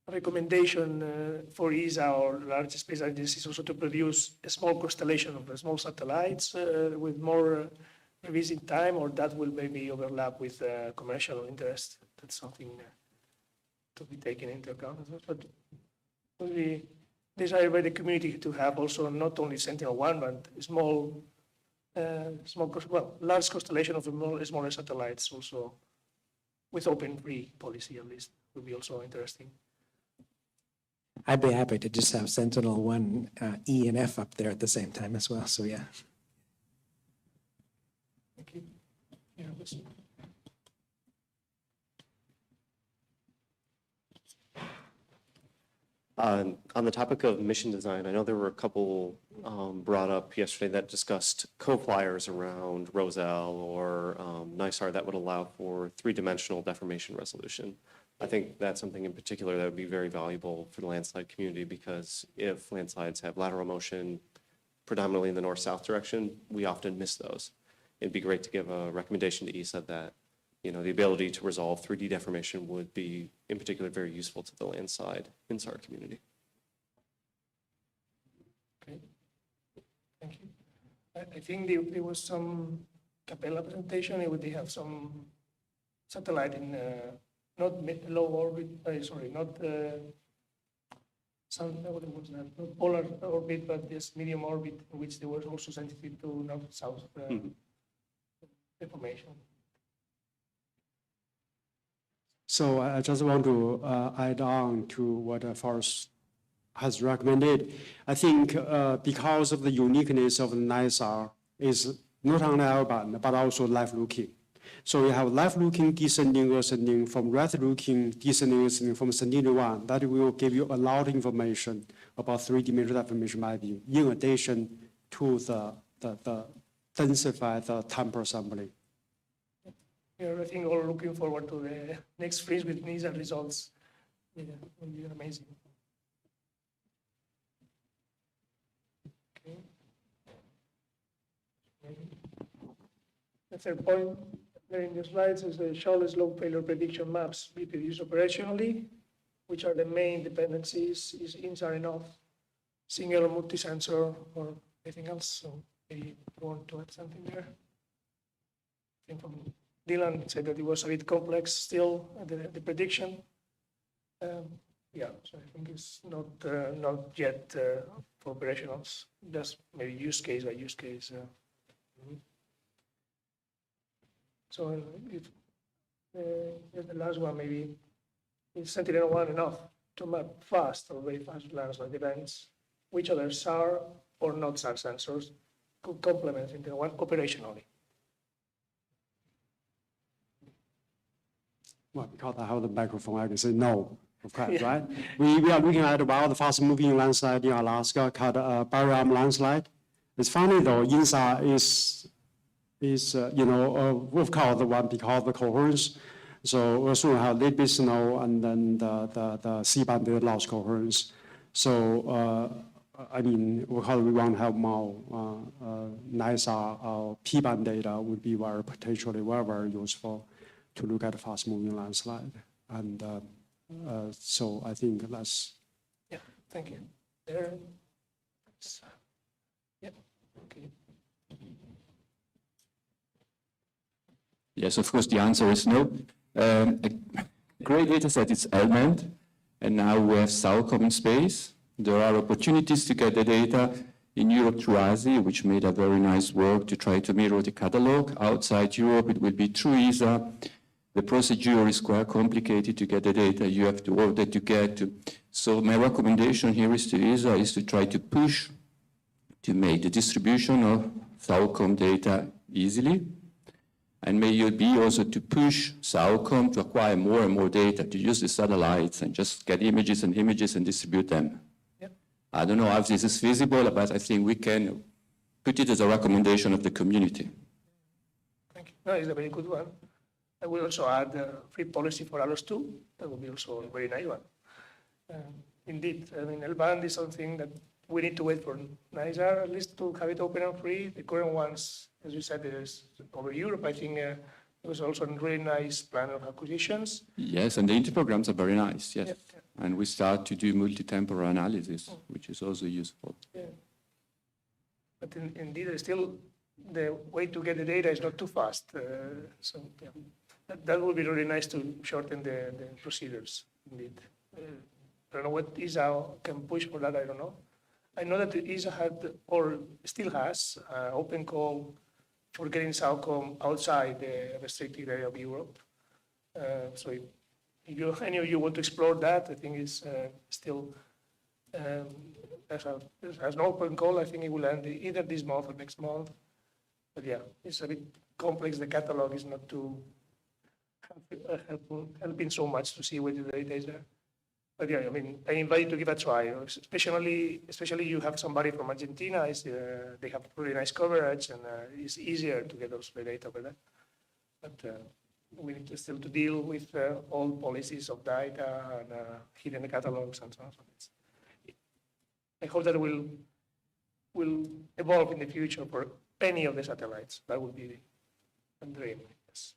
recommendation for ESA or large space agencies also to produce a small constellation of small satellites with more revisit time, or that will maybe overlap with commercial interest? That's something to be taken into account as well. But will be desired by the community to have also not only Sentinel-1, but large constellation of smaller satellites also, with open free policy at least, would be also interesting. I'd be happy to just have Sentinel-1 E and F up there at the same time as well. So yeah. Thank you. Yeah, listen. On the topic of mission design, I know there were a couple brought up yesterday that discussed co-flyers around Roselle or NISAR that would allow for three-dimensional deformation resolution. I think that's something in particular that would be very valuable for the landslide community, because if landslides have lateral motion predominantly in the north-south direction, we often miss those. It'd be great to give a recommendation to ESA that the ability to resolve 3D deformation would be, in particular, very useful to the landside INSAR community. Okay, thank you. I think there was some Capella presentation. They have some satellite in not low orbit. Sorry, not what was that? Not polar orbit, but just medium orbit, in which they were also sensitive to north-south deformation. So I just want to add on to what Forrest has recommended. I think because of the uniqueness of the NISAR is not only L-band, but also left-looking. So you have left-looking, descending, ascending, from right-looking, descending, ascending, from Sentinel-1. That will give you a lot of information about three-dimensional deformation mapping, in addition to the densified temporal sampling. I think all looking forward to the next FRINGE with NISA results. Yeah, it will be amazing. Okay. The third point there in the slides is the show slope failure prediction maps be produced operationally, which are the main dependencies. Is INSAR enough? Single or multi-sensor or anything else? So maybe you want to add something there? I think from Dylan said that it was a bit complex still, the prediction. Yeah, so I think it's not yet for operationals, just maybe use case by use case. So if the last one maybe, is Sentinel-1 enough to map fast or very fast landslide events? Which other SAR or not SAR sensors could complement Sentinel-1 operationally? Well, because I have the microphone, I can say no, of course, right? We are looking at about the fast-moving landslide in Alaska called Barrier Arm landslide. It's funny though, INSAR is of course the one because of the coherence. So we also have little bit snow and then the C-band data loss coherence. So I mean, we want to have more NISAR or P-band data would be potentially very useful to look at fast-moving landslide. And so I think that's... Yeah, thank you. There. Yeah, okay. Yes, of course, the answer is no. A great data set is L-band, and now we have SAOCOM in space. There are opportunities to get the data in Europe through ASI, which made a very nice work to try to mirror the catalog. Outside Europe, it will be through ESA. The procedure is quite complicated to get the data. You have to order to get. So my recommendation here is to ESA is to try to push to make the distribution of SAOCOM data easily. And may it be also to push SAOCOM to acquire more and more data, to use the satellites and just get images and distribute them. Yep. I don't know if this is feasible, but I think we can put it as a recommendation of the community. Thank you. No, it's a very good one. I will also add free policy for ALOS 2. That would be also a very nice one. Indeed, I mean, L-band is something that we need to wait for NISAR at least to have it open and free. The current ones, as you said, is over Europe. I think it was also a really nice plan of acquisitions. Yes, and the interprograms are very nice, yes. Yep. And we start to do multi-temporal analysis, which is also useful. Yeah. But indeed, still, the way to get the data is not too fast. So yeah, that would be really nice to shorten the procedures, indeed. I don't know what ESA can push for that, I don't know. I know that ESA had, or still has, open call for getting SAOCOM outside the restricted area of Europe. So if any of you want to explore that, I think it's still, as an open call, I think it will end either this month or next month. But yeah, it's a bit complex. The catalog is not too helping so much to see whether the data is there. But yeah, I mean, I invite you to give a try. Especially you have somebody from Argentina. They have really nice coverage, and it's easier to get also the data over there. But we need to still to deal with all policies of data and hidden catalogs and so on. So I hope that will evolve in the future for any of the satellites. That would be a dream. Yes.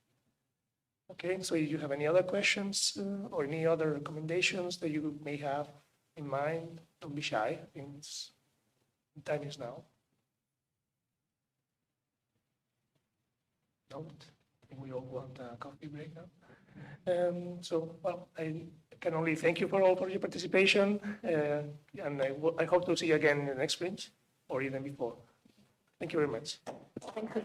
Okay, so if you have any other questions or any other recommendations that you may have in mind, don't be shy. I think the time is now. No, I think we all want a coffee break now. Well, I can only thank you for all for your participation, and I hope to see you again in the next Fringe or even before. Thank you very much. Thank you.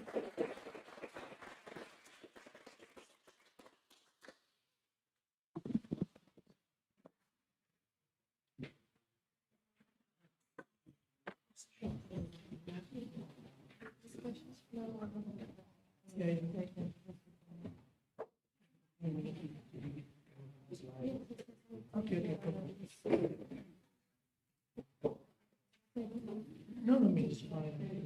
Okay. No, it's fine.